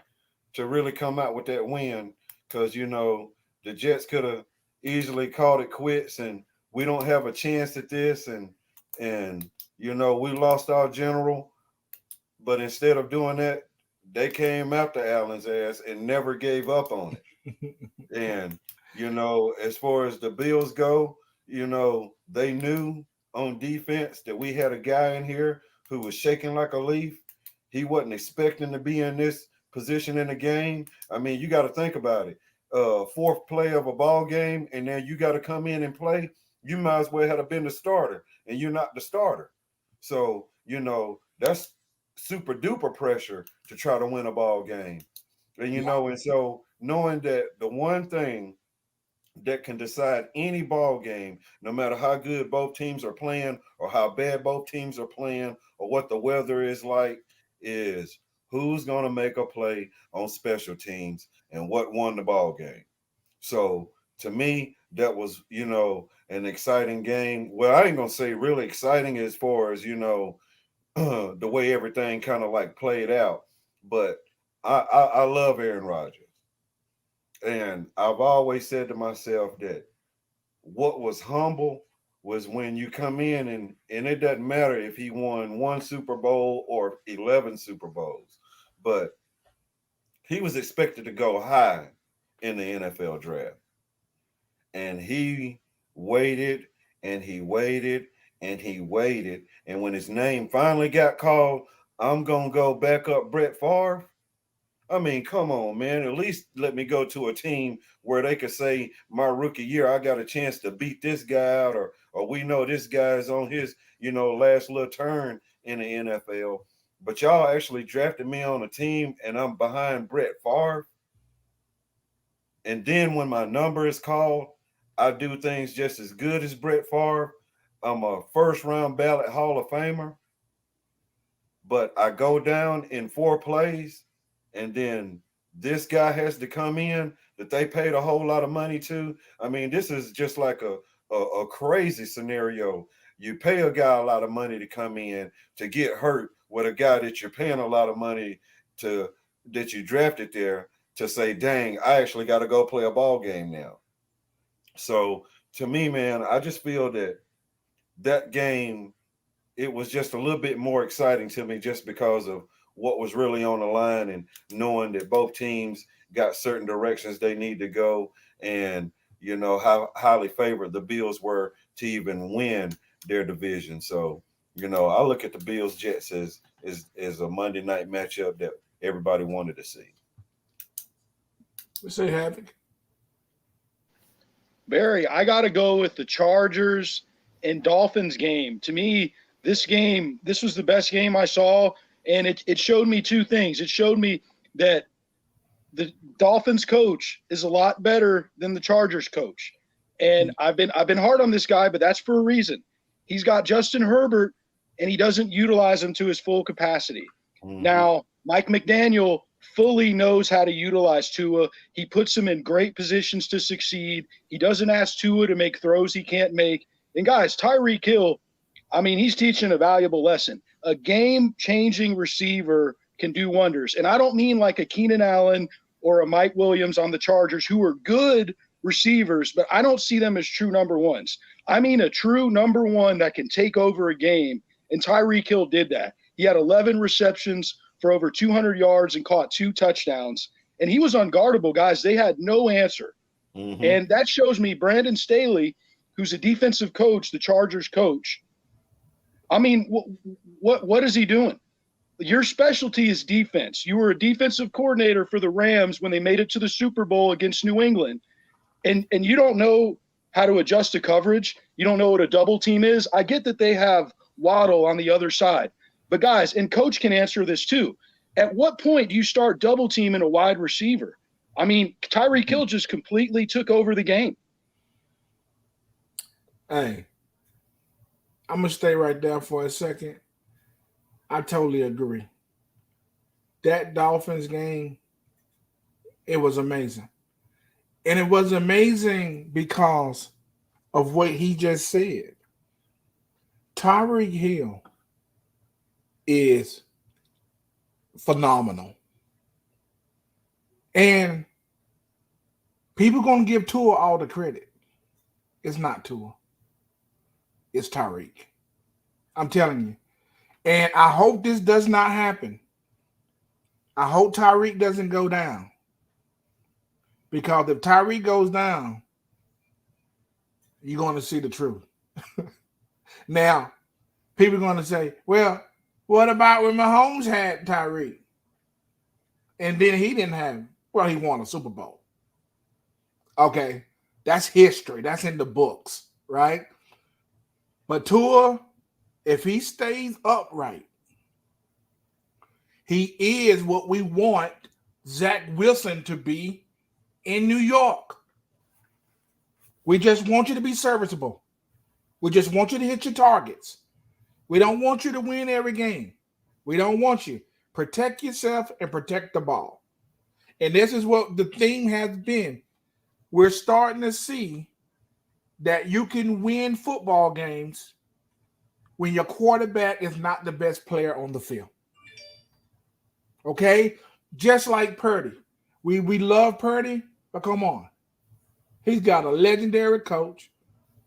to really come out with that win. Because the Jets could have easily called it quits, and we don't have a chance at this, and we lost our general. But instead of doing that, they came after Allen's ass and never gave up on it. And as far as the Bills go, they knew on defense that we had a guy in here who was shaking like a leaf. He wasn't expecting to be in this position in the game. I mean, you got to think about it. Fourth play of a ball game, and then you got to come in and play. You might as well have been the starter, and you're not the starter. So, that's super duper pressure to try to win a ball game. And, and so knowing that the one thing that can decide any ball game, no matter how good both teams are playing or how bad both teams are playing or what the weather is like, is who's going to make a play on special teams and what won the ball game. So to me, that was, an exciting game. Well, I ain't going to say really exciting as far as, the way everything kind of like played out, but I love Aaron Rodgers. And I've always said to myself that what was humble was when you come in and it doesn't matter if he won 1 Super Bowl or 11 Super Bowls, but he was expected to go high in the NFL draft. And he waited and he waited and he waited. And when his name finally got called, I'm going to go back up Brett Favre. I mean, come on, man. At least let me go to a team where they could say my rookie year, I got a chance to beat this guy out, or we know this guy's on his, last little turn in the NFL. But y'all actually drafted me on a team and I'm behind Brett Favre. And then when my number is called, I do things just as good as Brett Favre. I'm a first-round ballot Hall of Famer. But I go down in 4 plays, and then this guy has to come in that they paid a whole lot of money to. I mean, this is just like a crazy scenario. You pay a guy a lot of money to come in to get hurt with a guy that you're paying a lot of money to, that you drafted there, to say, dang, I actually got to go play a ball game now. So to me, man, I just feel that game, it was just a little bit more exciting to me just because of what was really on the line and knowing that both teams got certain directions they need to go, and how highly favored the Bills were to even win their division. So, I look at the Bills Jets as a Monday night matchup that everybody wanted to see. Let's say Havoc. Barry, I got to go with the Chargers and Dolphins game. To me, this was the best game I saw, and it showed me 2 things. It showed me that the Dolphins coach is a lot better than the Chargers coach. And I've been hard on this guy, but that's for a reason. He's got Justin Herbert, and he doesn't utilize him to his full capacity. Mm-hmm. Now, Mike McDaniel fully knows how to utilize Tua. He puts him in great positions to succeed. He doesn't ask Tua to make throws he can't make. And guys, Tyreek Hill, I mean, he's teaching a valuable lesson. A game-changing receiver can do wonders. And I don't mean like a Keenan Allen or a Mike Williams on the Chargers, who are good receivers, but I don't see them as true number ones. I mean a true number one that can take over a game, and Tyreek Hill did that. He had 11 receptions for over 200 yards and caught 2 touchdowns, and he was unguardable, guys. They had no answer. Mm-hmm. And that shows me Brandon Staley, who's a defensive coach, the Chargers coach. I mean, what is he doing? Your specialty is defense. You were a defensive coordinator for the Rams when they made it to the Super Bowl against New England, and you don't know how to adjust to coverage. You don't know what a double team is. I get that they have Waddle on the other side. But guys, and Coach can answer this too, at what point do you start double teaming a wide receiver? I mean, Tyreek Hill just completely took over the game. Hey, I'm going to stay right there for a second. I totally agree. That Dolphins game, it was amazing. And it was amazing because of what he just said. Tyreek Hill is phenomenal. And people going to give Tua all the credit. It's not Tua. It's Tyreek. I'm telling you. And I hope this does not happen. I hope Tyreek doesn't go down. Because if Tyreek goes down, you're going to see the truth. Now, people are going to say, well, what about when Mahomes had Tyreek? And then he didn't have him. Well, he won a Super Bowl. Okay, that's history. That's in the books, right? But Tua, if he stays upright, he is what we want Zach Wilson to be in New York. We just want you to be serviceable. We just want you to hit your targets. We don't want you to win every game. We don't want you. Protect yourself and protect the ball. And this is what the theme has been. We're starting to see that you can win football games when your quarterback is not the best player on the field. Okay? Just like Purdy. We love Purdy, but come on. He's got a legendary coach.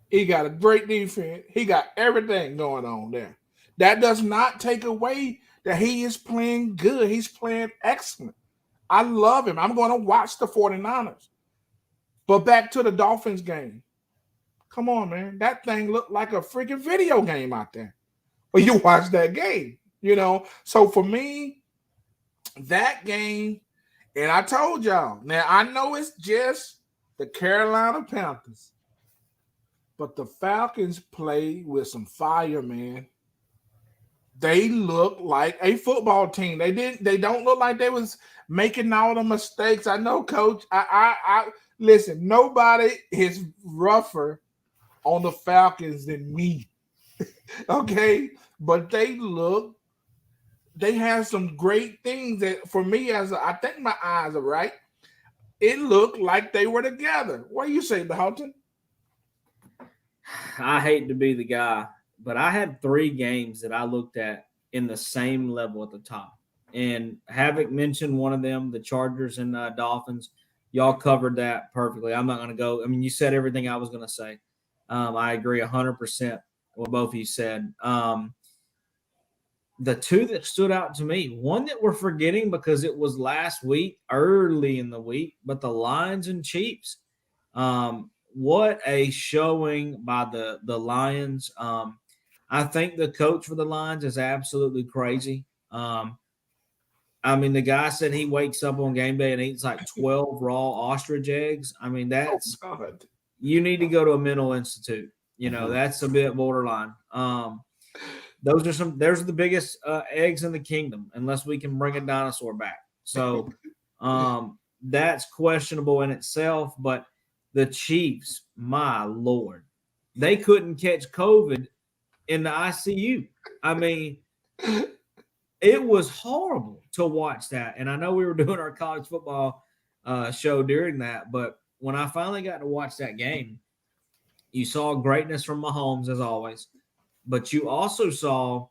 He got a great defense. He got everything going on there. That does not take away that he is playing good. He's playing excellent. I love him. I'm going to watch the 49ers. But back to the Dolphins game. Come on, man. That thing looked like a freaking video game out there. But you watch that game, you know. So for me, that game, and I told y'all, now I know it's just the Carolina Panthers, but the Falcons play with some fire, man. They look like a football team. They don't look like they was making all the mistakes. I know, Coach. I listen, nobody is rougher on the Falcons than me. Okay? But they have some great things that for me, I think my eyes are right. It looked like they were together. What do you say, Dalton? I hate to be the guy, but I had 3 games that I looked at in the same level at the top. And Havoc mentioned one of them, the Chargers and Dolphins. Y'all covered that perfectly. I'm not going to go. I mean, you said everything I was going to say. I agree 100% what both of you said. The 2 that stood out to me, one that we're forgetting because it was last week, early in the week, but the Lions and Chiefs. What a showing by the Lions. I think the coach for the Lions is absolutely crazy. I mean, the guy said he wakes up on game day and eats like 12 raw ostrich eggs. I mean, that's you need to go to a mental institute. You know, that's a bit borderline. Those are the biggest eggs in the kingdom, unless we can bring a dinosaur back. So that's questionable in itself. But the Chiefs, my Lord, they couldn't catch COVID in the ICU. I mean, it was horrible to watch that. And I know we were doing our college football show during that, but when I finally got to watch that game, you saw greatness from Mahomes as always, but you also saw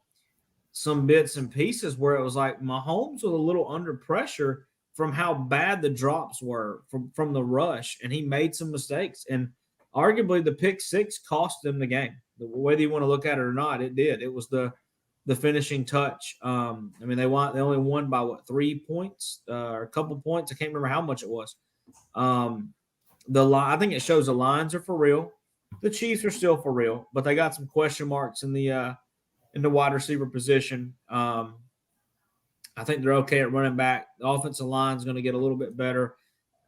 some bits and pieces where it was like Mahomes was a little under pressure from how bad the drops were from the rush, and he made some mistakes. And arguably the pick 6 cost them the game. Whether you want to look at it or not, it did. It was the finishing touch. I mean, they only won by 3 points or a couple points. I can't remember how much it was. I think it shows the Lions are for real. The Chiefs are still for real, but they got some question marks in the wide receiver position. I think they're okay at running back. The offensive line is going to get a little bit better,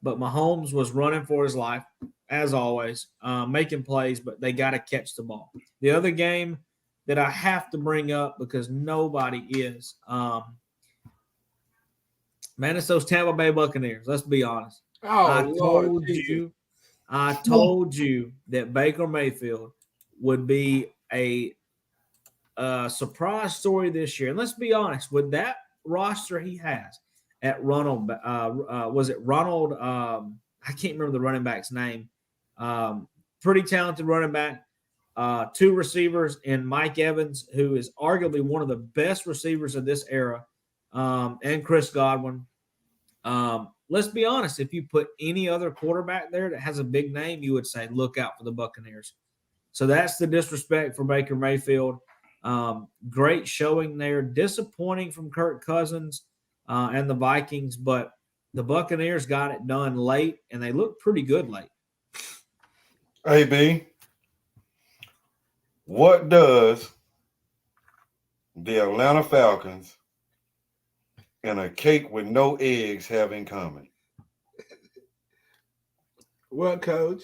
but Mahomes was running for his life as always, making plays, but they got to catch the ball. The other game that I have to bring up because nobody is, man, it's those Tampa Bay Buccaneers. Let's be honest. I told you that Baker Mayfield would be a surprise story this year. And let's be honest, with that roster he has at Ronald, was it Ronald? I can't remember the running back's name. Pretty talented running back. 2 receivers in Mike Evans, who is arguably one of the best receivers of this era, and Chris Godwin. Let's be honest, if you put any other quarterback there that has a big name, you would say, look out for the Buccaneers. So that's the disrespect for Baker Mayfield. Great showing there. Disappointing from Kirk Cousins and the Vikings, but the Buccaneers got it done late, and they looked pretty good late. Hey, B, What does the Atlanta Falcons and a cake with no eggs have in common? What, Coach?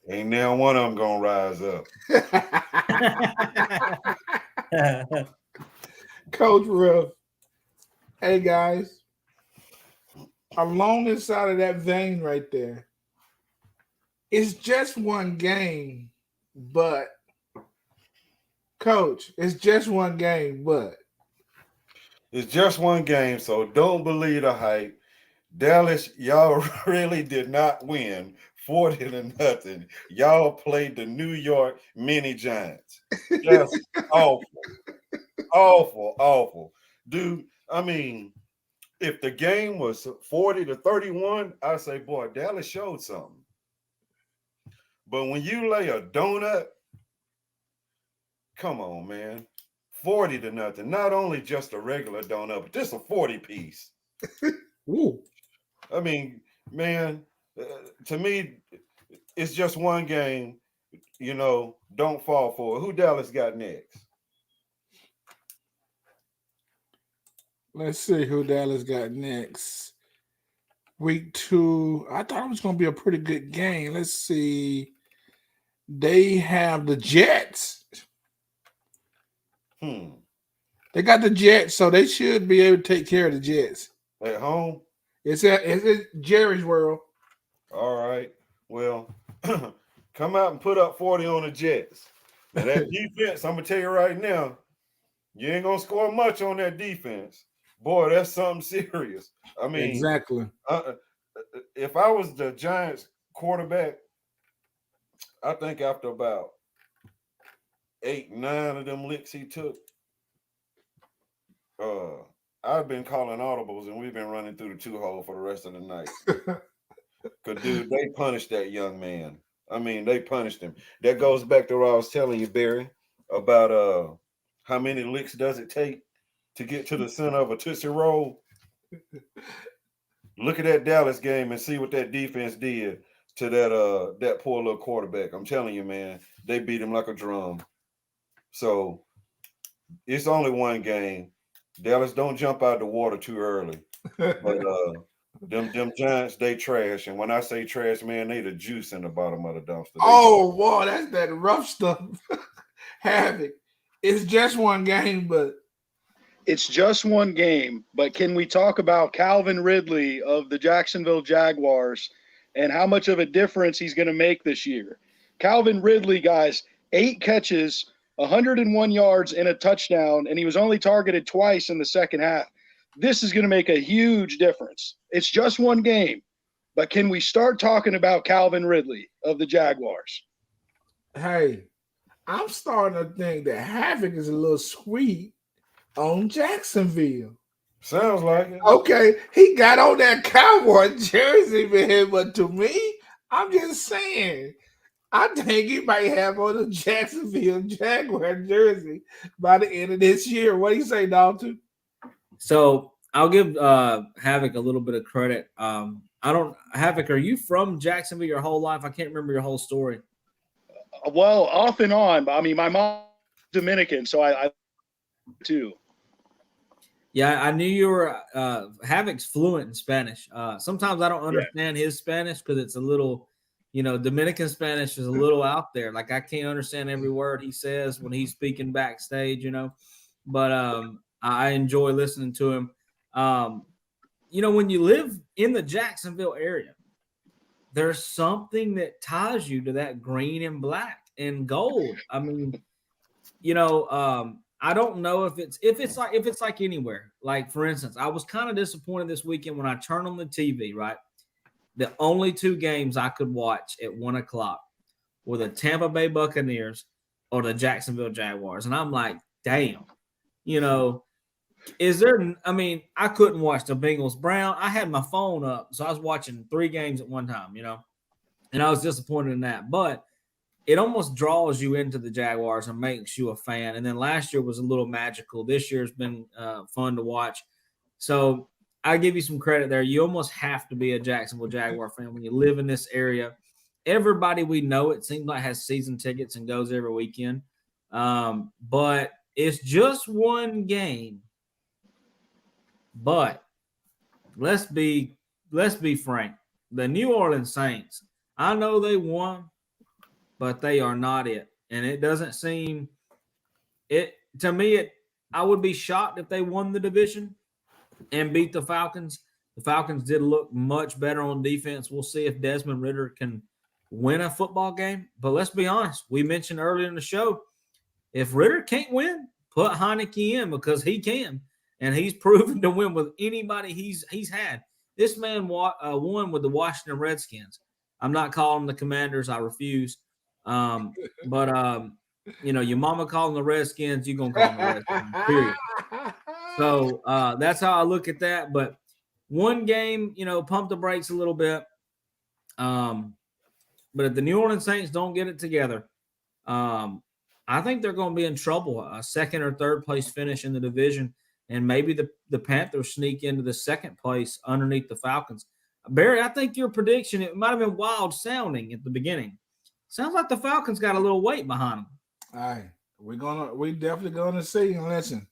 Ain't now one of them gonna rise up. Coach Ruff. Hey guys, along this side of that vein right there, it's just one game, but Coach, it's just one game, but It's just one game, so don't believe the hype. Dallas, y'all really did not win 40-0. Y'all played the New York Mini Giants. Just awful. Awful. Dude, I mean, if the game was 40-31, I'd say, boy, Dallas showed something. But when you lay a donut, come on, man. 40-0. Not only just a regular donut, but just a 40-piece. ooh, I mean, man, to me, it's just one game. You know, don't fall for it. Who Dallas got next? let's see who Dallas got next. Week 2. I thought it was going to be a pretty good game. Let's see. They have the Jets. They got the Jets, so they should be able to take care of the Jets. At home? It's Jerry's World. All right. Well, come out and put up 40 on the Jets. Now that defense, I'm gonna tell you right now, you ain't gonna score much on that defense. Boy, that's something serious. I mean, Exactly. If I was the Giants quarterback, I think after about 8-9 of them licks he took, I've been calling audibles and we've been running through the 2-hole for the rest of the night. Because, dude, they punished that young man. I mean, they punished him. That goes back to what I was telling you, Barry, about how many licks does it take to get to the center of a Tootsie Roll. Look at that Dallas game and see what that defense did to that poor little quarterback. I'm telling you, man, they beat him like a drum. So it's only one game. Dallas, don't jump out the water too early. But them Giants, they trash. And when I say trash, man, they the juice in the bottom of the dumpster. Oh, boy, that's that rough stuff. Havoc. It's just one game, but It's just one game, but can we talk about Calvin Ridley of the Jacksonville Jaguars and how much of a difference he's going to make this year? Calvin Ridley, guys, 8 catches, 101 yards and a touchdown, and he was only targeted twice in the second half. This is going to make a huge difference. It's just one game, but can we start talking about Calvin Ridley of the Jaguars? hey, I'm starting to think that Havoc is a little sweet on Jacksonville. Sounds like it. Okay, he got on that Cowboy jersey, man, but to me, I'm just saying, I think he might have on a Jacksonville Jaguar jersey by the end of this year. What do you say, Dalton? So I'll give Havoc a little bit of credit. Havoc, are you from Jacksonville your whole life? I can't remember your whole story. Well, off and on. I mean, my mom's Dominican, so I too. Yeah, I knew you were Havoc's fluent in Spanish. Sometimes I don't understand his Spanish because it's a little, Dominican Spanish is a little out there. Like I can't understand every word he says when he's speaking backstage, But I enjoy listening to him. When you live in the Jacksonville area, there's something that ties you to that green and black and gold. I mean, I don't know if it's like anywhere. Like for instance, I was kind of disappointed this weekend when I turned on the TV, right? The only 2 games I could watch at 1:00 were the Tampa Bay Buccaneers or the Jacksonville Jaguars. And I'm like, damn, I couldn't watch the Bengals Brown. I had my phone up, so I was watching 3 games at one time, and I was disappointed in that. But it almost draws you into the Jaguars and makes you a fan. And then last year was a little magical. This year's been fun to watch. So I give you some credit there. You almost have to be a Jacksonville Jaguar fan when you live in this area. Everybody we know, it seems like, has season tickets and goes every weekend. But it's just one game. But let's be frank. The New Orleans Saints, I know they won, but they are not it. And it doesn't seem it to me. I would be shocked if they won the division and beat the Falcons. The Falcons did look much better on defense. We'll see if Desmond Ridder can win a football game. But let's be honest. We mentioned earlier in the show, if Ridder can't win, put Heineke in because he can. And he's proven to win with anybody he's had. This man won with the Washington Redskins. I'm not calling the Commanders. I refuse. But your mama calling the Redskins, you're going to call them the Redskins, period. So that's how I look at that. But one game, pump the brakes a little bit. But if the New Orleans Saints don't get it together, I think they're going to be in trouble. A second or third place finish in the division. And maybe the Panthers sneak into the second place underneath the Falcons. Barry, I think your prediction, it might have been wild sounding at the beginning. Sounds like the Falcons got a little weight behind them. All right. We definitely gonna see. And listen,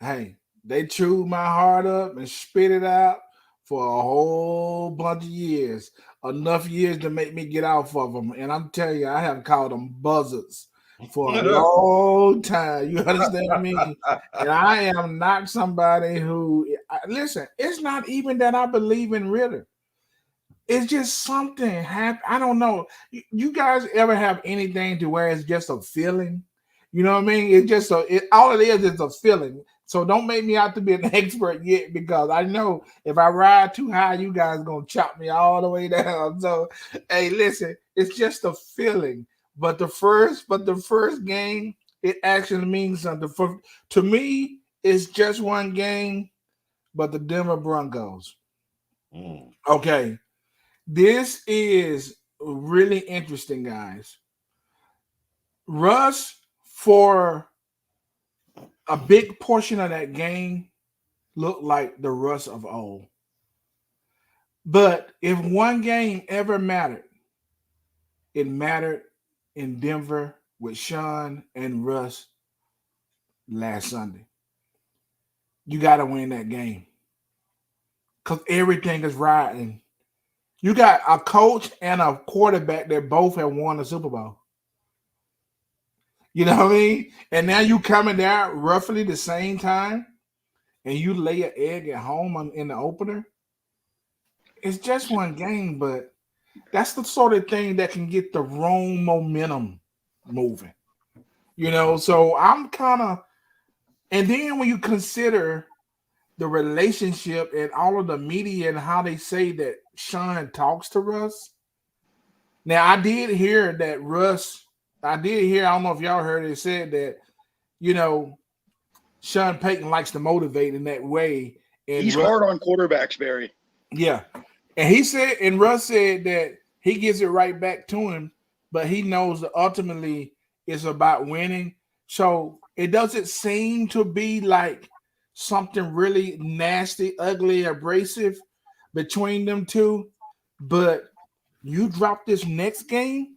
hey, they chewed my heart up and spit it out for a whole bunch of years. Enough years to make me get off of them. And I'm telling you, I have called them buzzards for a long time. You understand me? And I am not somebody who listen, it's not even that I believe in Ridder. It's just something happened. I don't know. You guys ever have anything to where it's just a feeling? You know what I mean? It's just all it is a feeling. So don't make me out to be an expert yet, because I know if I ride too high, you guys gonna chop me all the way down. So hey, listen, it's just a feeling. But the first game, it actually means something. To me, it's just one game, but the Denver Broncos. Okay. This is really interesting, guys. Russ, for a big portion of that game, looked like the Russ of old. But if one game ever mattered, it mattered in Denver with Sean and Russ last Sunday. You got to win that game because everything is riding. You got a coach and a quarterback that both have won a Super Bowl. You know what I mean? And now you coming there roughly the same time and you lay an egg at home in the opener. It's just one game, but that's the sort of thing that can get the wrong momentum moving. So I'm kind of, and then when you consider the relationship and all of the media and how they say that Sean talks to Russ. Now, I did hear that Russ, I don't know if y'all heard it, said that, Sean Payton likes to motivate in that way. And he's hard on quarterbacks, Barry. Yeah. And Russ said that he gives it right back to him, but he knows that ultimately it's about winning. So it doesn't seem to be like something really nasty, ugly, abrasive between them two. But you drop this next game,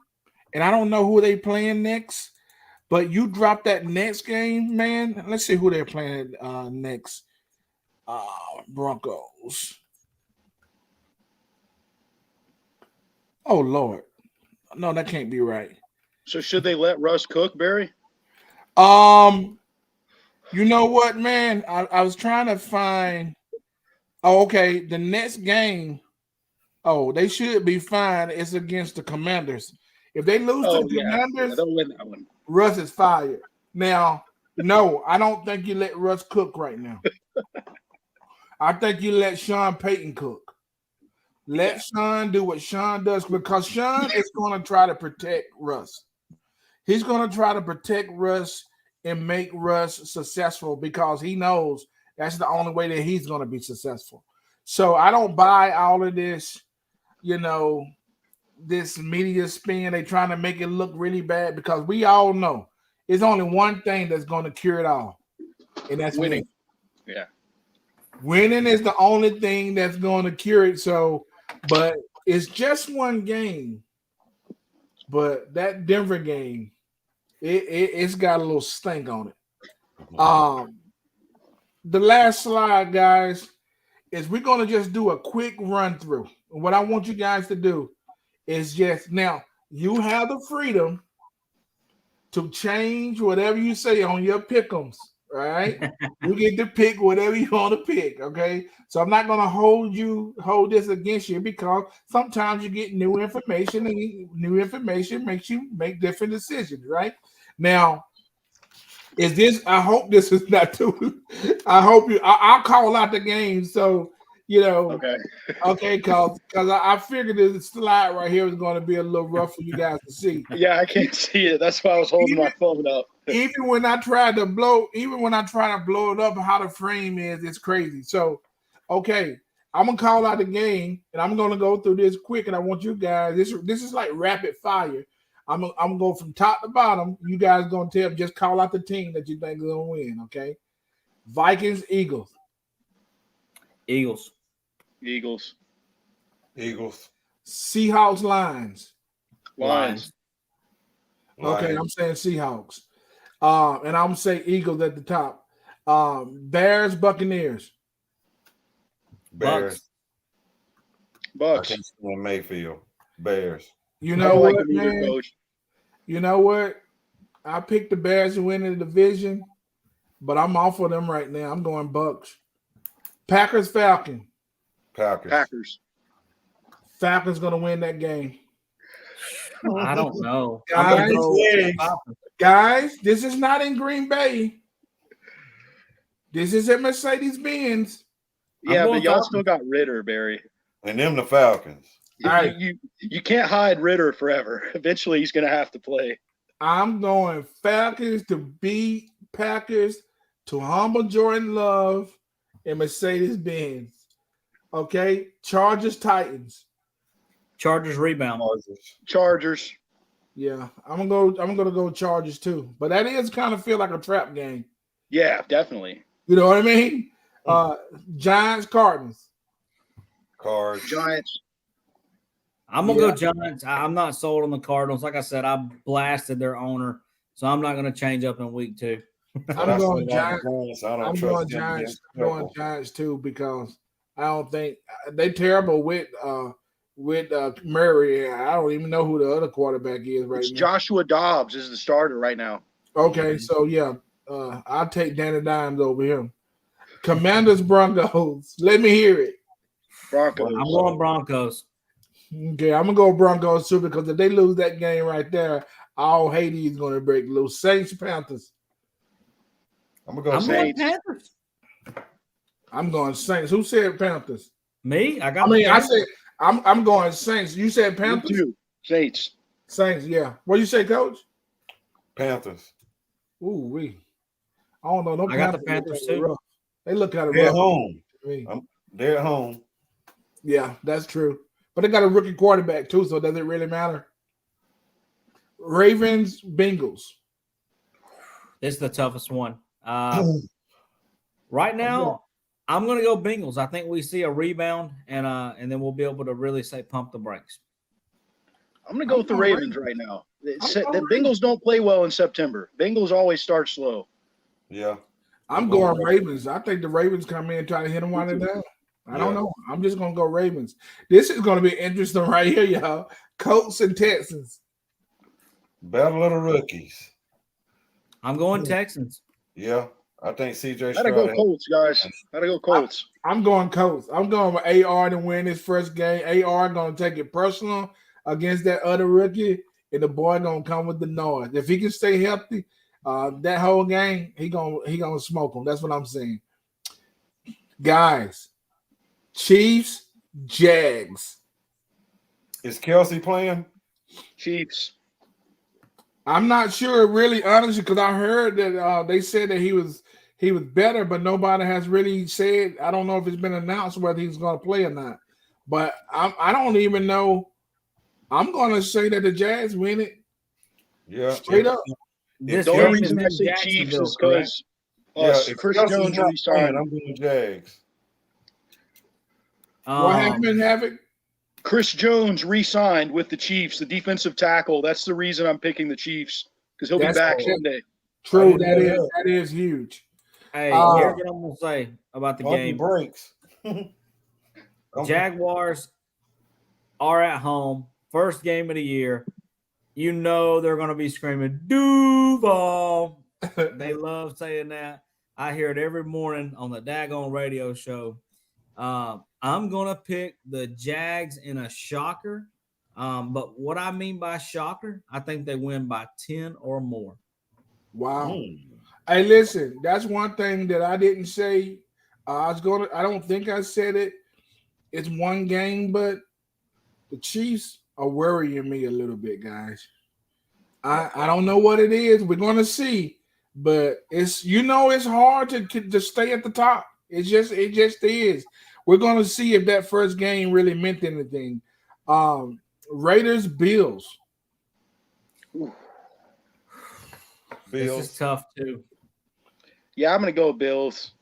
and I don't know who they playing next, but you drop that next game, man. Let's see who they're playing next. Broncos. Oh, Lord. No, that can't be right. So should they let Russ cook, Barry? You know what, man? I was trying to find. Oh, okay. The next game. Oh, they should be fine. It's against the Commanders. If they lose to the Commanders, they'll win that one. Russ is fired. Now, no, I don't think you let Russ cook right now. I think you let Sean Payton cook. Let Sean do what Sean does, because Sean is going to try to protect Russ. He's going to try to protect Russ and make Russ successful, because he knows that's the only way that he's going to be successful. So I don't buy all of this, this media spin. They trying to make it look really bad, because we all know it's only one thing that's going to cure it all, and that's winning. Yeah. Winning is the only thing that's going to cure it. So, but it's just one game. But that Denver game It's got a little stink on it. The last slide, guys, is we're gonna just do a quick run through. What I want you guys to do is just now you have the freedom to change whatever you say on your pick'ems, right? You get to pick whatever you want to pick, okay? So I'm not gonna hold this against you because sometimes you get new information, and new information makes you make different decisions, right? Now, I hope this is not too. I'll call out the game. So, okay, because I figured this slide right here is going to be a little rough for you guys to see. Yeah, I can't see it. That's why I was holding my phone up. Even when I try to blow it up, how the frame is, it's crazy. So, okay, I'm gonna call out the game, and I'm gonna go through this quick, and I want you guys. This is like rapid fire. I'm gonna go from top to bottom. You guys gonna just call out the team that you think is gonna win. Okay, Vikings, Eagles, Eagles, Seahawks, Lions. Lions. Okay, I'm saying Seahawks. And I'm gonna say Eagles at the top. Bears, Buccaneers. Bears. Bucks. I can't stand Mayfield. Bears. You know I don't what, like them either, man? Coach. You know what? I picked the Bears to win the division, but I'm off of them right now. I'm going Bucks. Packers, Falcons. Packers. Falcons gonna win that game. I don't know. Guys, this is not in Green Bay. This is at Mercedes-Benz. Yeah, but y'all still got Ritter, Barry. And them the Falcons. All right. You can't hide Ritter forever. Eventually, he's going to have to play. I'm going Falcons to beat Packers to humble Jordan Love and Mercedes-Benz. Okay, Chargers, Titans. Chargers rebound. Chargers. Yeah, I'm gonna go Chargers too. But that is kind of feel like a trap game. Yeah, definitely. You know what I mean? Giants, Cardinals. Cards. Giants. I'm gonna go Giants. I'm not sold on the Cardinals. Like I said, I blasted their owner, so I'm not gonna change up in week 2. I'm going Giants. I'm going Giants. I'm going Giants too because I don't think they're terrible with Murray. I don't even know who the other quarterback is right now. Joshua Dobbs is the starter right now. Okay, so yeah, I'll take Danny Dimes over him. Commanders, Broncos. Let me hear it. Broncos. I'm going Broncos. Okay, I'm gonna go Broncos too because if they lose that game right there, all Haiti is gonna break loose. Saints, Panthers. I'm gonna go Saints. Panthers. I'm going Saints. Who said Panthers? Me? I said I'm going Saints. You said Panthers? Me too. Saints. Saints, yeah. What do you say, Coach? Panthers. Ooh, we. I don't know. I got the Panthers too. Rough. They look kind of They're rough. at home. to me. They're at home. Yeah, that's true. But they got a rookie quarterback too, so does it really matter? Ravens, Bengals. This is the toughest one. Right now, I'm going to go Bengals. I think we see a rebound, and then we'll be able to really say pump the brakes. I'm going to go with the Ravens right now. The Bengals don't play well in September. Bengals always start slow. Yeah. I'm going Ravens. I think the Ravens come in and try to hit them while they're down. I don't know. I'm just going to go Ravens. This is going to be interesting right here, y'all. Colts and Texans. Battle of the rookies. I'm going Texans. Yeah. I think CJ Gotta go Colts, guys. Gotta go Colts. I'm going Colts. I'm going with AR to win his first game. AR going to take it personal against that other rookie, and the boy going to come with the noise. If he can stay healthy, that whole game, he gonna smoke him. That's what I'm saying. Guys, Chiefs, Jags. Is Kelsey playing? Chiefs. I'm not sure, really, honestly, because I heard that they said that he was better, but nobody has really said. I don't know if it's been announced whether he's going to play or not. But I don't even know. I'm going to say that the Jags win it. Yeah, straight up. This The only game reason I is in say Chiefs Jacksonville, is correct? because if Chris Kelsey's Jones not resigned. playing, I'm going Jags. What happened, Havoc? Chris Jones re-signed with the Chiefs, the defensive tackle. That's the reason I'm picking the Chiefs, because he'll be That's back cool. Sunday. True, I that didn't know is that is huge. Hey, Uh, here's what I'm gonna say about the Pump game. your brakes. Jaguars are at home, first game of the year. You know they're going to be screaming Duval. They love saying that. I hear it every morning on the daggone radio show. I'm going to pick the Jags in a shocker. But what I mean by shocker, I think they win by 10 or more. Wow. Hey, listen, that's one thing that I didn't say. I don't think I said it. It's one game, but the Chiefs are worrying me a little bit, guys. I don't know what it is. We're going to see, but it's hard to stay at the top. It just is. We're going to see if that first game really meant anything. Raiders, Bills. This is tough too. Yeah, I'm going to go Bills.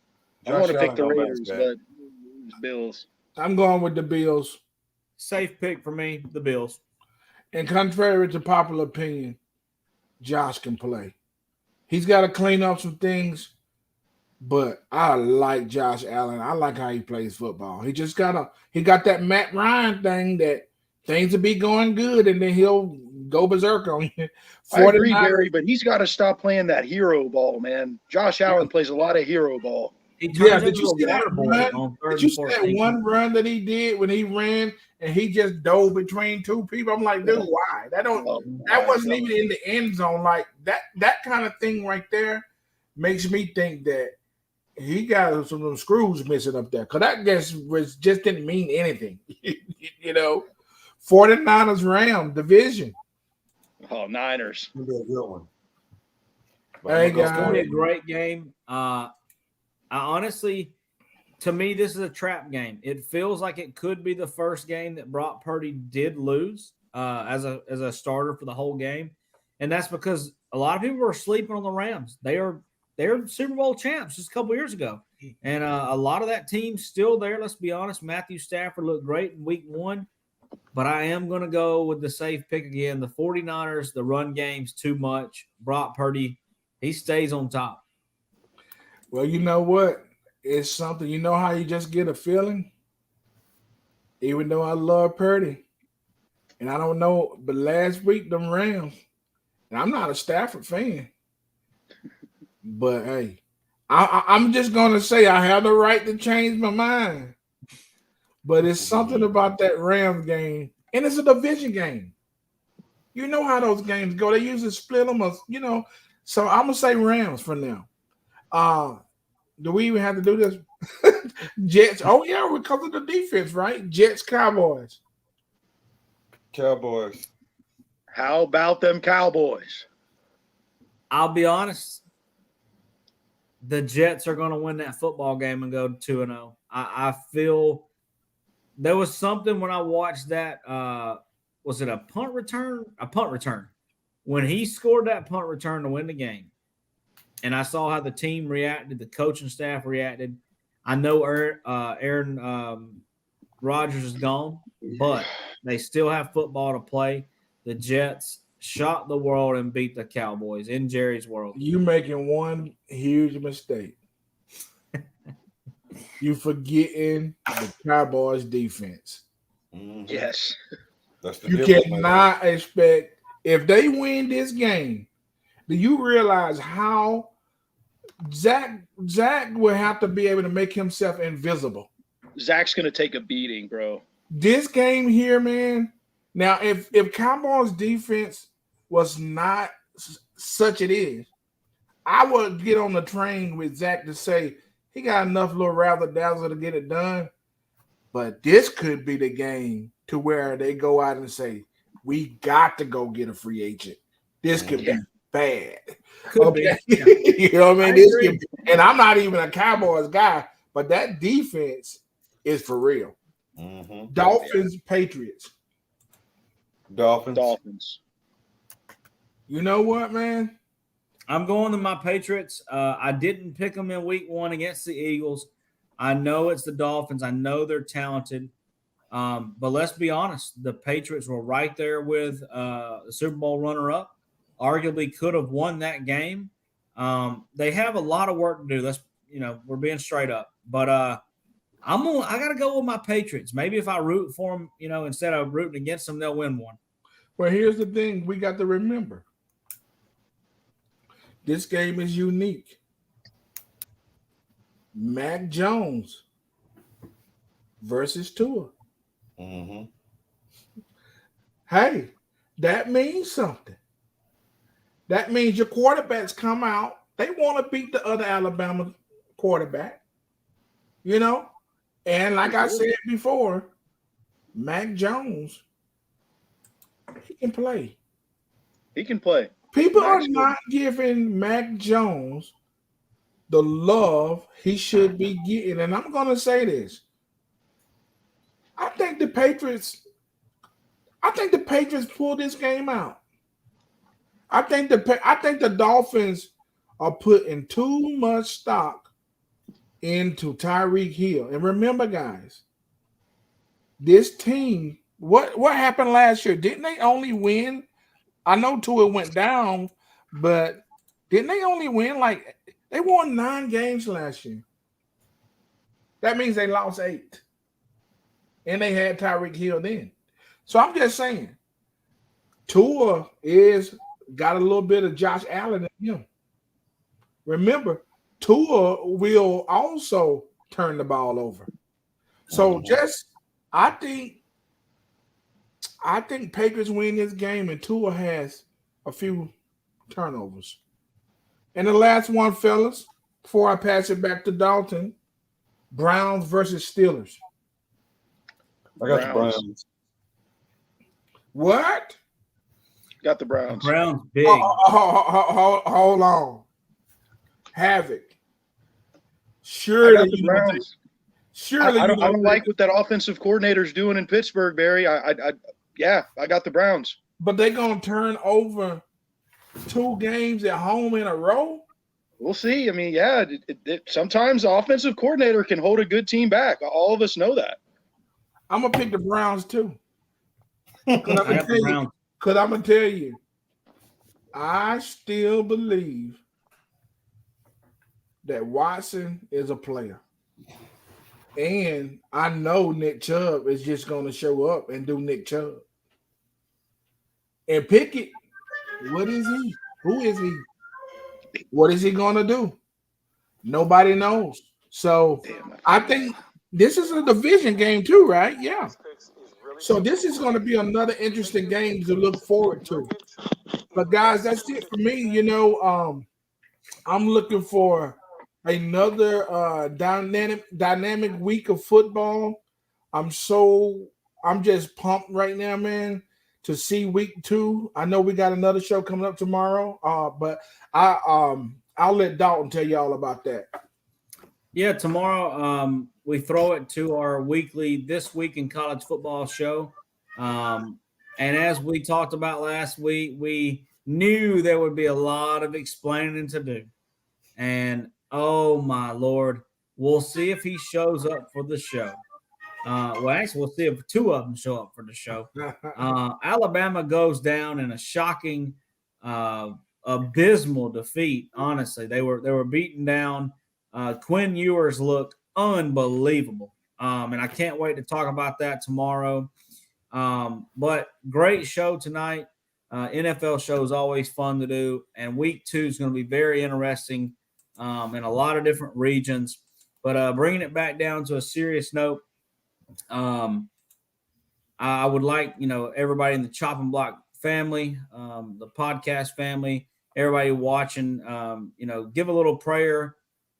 I want to pick the Raiders, but it's Bills. I'm going with the Bills. Safe pick for me, the Bills. And contrary to popular opinion, Josh can play. He's got to clean up some things, but I like Josh Allen. I like how he plays football. He got that Matt Ryan thing that things will be going good, and then he'll go berserk on you. I agree, Gary, but he's got to stop playing that hero ball, man. Josh Allen plays a lot of hero ball. Did you see that one run that he did when he ran and he just dove between two people? I'm like, dude, why? That wasn't even in the end zone. Like that kind of thing right there makes me think that he got some of them screws missing up there. Because that just didn't mean anything. 49ers Rams division. Oh, Niners. It'll be a good one. Hey, It's going to guys. be a great game. I honestly, to me, this is a trap game. It feels like it could be the first game that Brock Purdy did lose as a starter for the whole game, and that's because a lot of people were sleeping on the Rams. They're Super Bowl champs just a couple years ago, and a lot of that team's still there. Let's be honest. Matthew Stafford looked great in Week 1, but I am going to go with the safe pick again. The 49ers, the run game's too much. Brock Purdy, he stays on top. Well, you know what? It's something. You know how you just get a feeling? Even though I love Purdy, and I don't know, but last week, them Rams, and I'm not a Stafford fan, but hey, I'm just going to say I have the right to change my mind. But it's something about that Rams game, and it's a division game. You know how those games go. They usually split them, so I'm going to say Rams for now. Do we even have to do this? Jets. Oh, yeah, because of the defense, right? Jets, Cowboys. Cowboys. How about them Cowboys? I'll be honest. The Jets are going to win that football game and go 2-0. I feel there was something when I watched that. Was it a punt return? A punt return. When he scored that punt return to win the game, and I saw how the team reacted, the coaching staff reacted. I know Aaron Rodgers is gone, but they still have football to play. The Jets shocked the world and beat the Cowboys in Jerry's world. You making one huge mistake. You forgetting the Cowboys defense. Mm-hmm. Yes. That's the You difference, cannot expect, if they win this game, do you realize how Zach will have to be able to make himself invisible? Zach's going to take a beating, bro. This game here, man. Now, if Cowboys defense was not such it is, I would get on the train with Zach to say he got enough little razzle-dazzle to get it done. But this could be the game to where they go out and say, we got to go get a free agent. This could be bad. Could be. Yeah. You know what I mean? And I'm not even a Cowboys guy, but that defense is for real. Mm-hmm. Dolphins, Patriots. Dolphins. You know what, man? I'm going to my Patriots. I didn't pick them in Week 1 against the Eagles. I know it's the Dolphins. I know they're talented. But let's be honest. The Patriots were right there with the Super Bowl runner-up arguably could have won that game. They have a lot of work to do. We're being straight up. But I got to go with my Patriots. Maybe if I root for them, instead of rooting against them, they'll win one. Well, here's the thing we got to remember. This game is unique. Mac Jones versus Tua. Mm-hmm. Hey, that means something. That means your quarterbacks come out. They want to beat the other Alabama quarterback. And like I said before, Mac Jones, he can play. He can play. People are not giving Mac Jones the love he should be getting. And I'm going to say this. I think the Patriots pulled this game out. I think the Dolphins are putting too much stock into Tyreek Hill. And remember, guys, this team, what happened last year? Didn't they only win? I know Tua went down, but didn't they only win they won 9 games last year? That means they lost 8. And they had Tyreek Hill then. So I'm just saying, Tua got a little bit of Josh Allen in him. Remember, Tua will also turn the ball over. So I think Patriots win this game and Tua has a few turnovers. And the last one, fellas, before I pass it back to Dalton, Browns versus Steelers. I got the Browns. What? Got the Browns. Browns big. Hold on. Havoc. I got the Surely, Browns. surely I you don't like what that offensive coordinator's doing in Pittsburgh, Barry. I got the Browns. But they're gonna turn over 2 games at home in a row. We'll see. I mean, sometimes the offensive coordinator can hold a good team back. All of us know that. I'm gonna pick the Browns too. I got the Browns. Because I'm gonna tell you, I still believe that Watson is a player. And I know Nick Chubb is just gonna show up and do Nick Chubb. And Pickett, what is he? Who is he? What is he gonna do? Nobody knows. So I think this is a division game too, right? Yeah. So this is going to be another interesting game to look forward to. But guys, that's it for me. I'm looking for another dynamic week of football. I'm just pumped right now, man, to see week 2. I know we got another show coming up tomorrow, but I'll let Dalton tell you all about that. Yeah, tomorrow we throw it to our weekly This Week in College Football show. And as we talked about last week, we knew there would be a lot of explaining to do. And, oh, my Lord, we'll see if he shows up for the show. Actually, we'll see if 2 of them show up for the show. Alabama goes down in a shocking, abysmal defeat, honestly. They were beaten down. Quinn Ewers looked unbelievable. And I can't wait to talk about that tomorrow. But great show tonight. NFL show is always fun to do. And week 2 is going to be very interesting in a lot of different regions. But bringing it back down to a serious note, I would like, everybody in the Chopping Block family, the podcast family, everybody watching, give a little prayer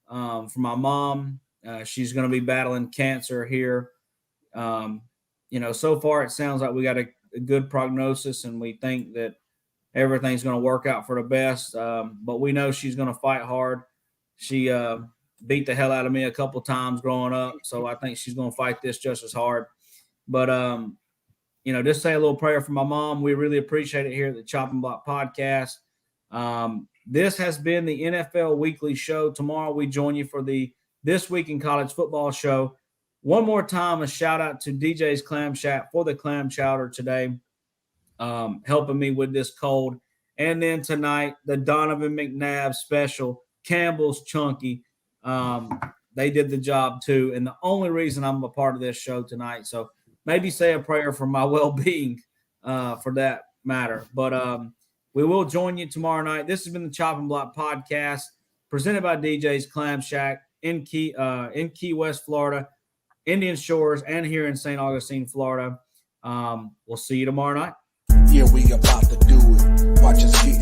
for my mom. She's going to be battling cancer here. So far it sounds like we got a good prognosis, and we think that everything's going to work out for the best. But we know she's going to fight hard. She beat the hell out of me a couple times growing up, so I think she's going to fight this just as hard. But, just say a little prayer for my mom. We really appreciate it here at the Chopping Block Podcast. This has been the NFL Weekly Show. Tomorrow we join you for the This Week in College Football show. One more time, a shout out to DJ's Clam Shack for the clam chowder today, helping me with this cold. And then tonight, the Donovan McNabb special, Campbell's Chunky. They did the job too. And the only reason I'm a part of this show tonight. So maybe say a prayer for my well-being for that matter. But we will join you tomorrow night. This has been the Chopping Block Podcast presented by DJ's Clam Shack in Key West, Florida, Indian Shores, and here in St. Augustine, Florida. We'll see you tomorrow night. Yeah, we about to do it. Watch us get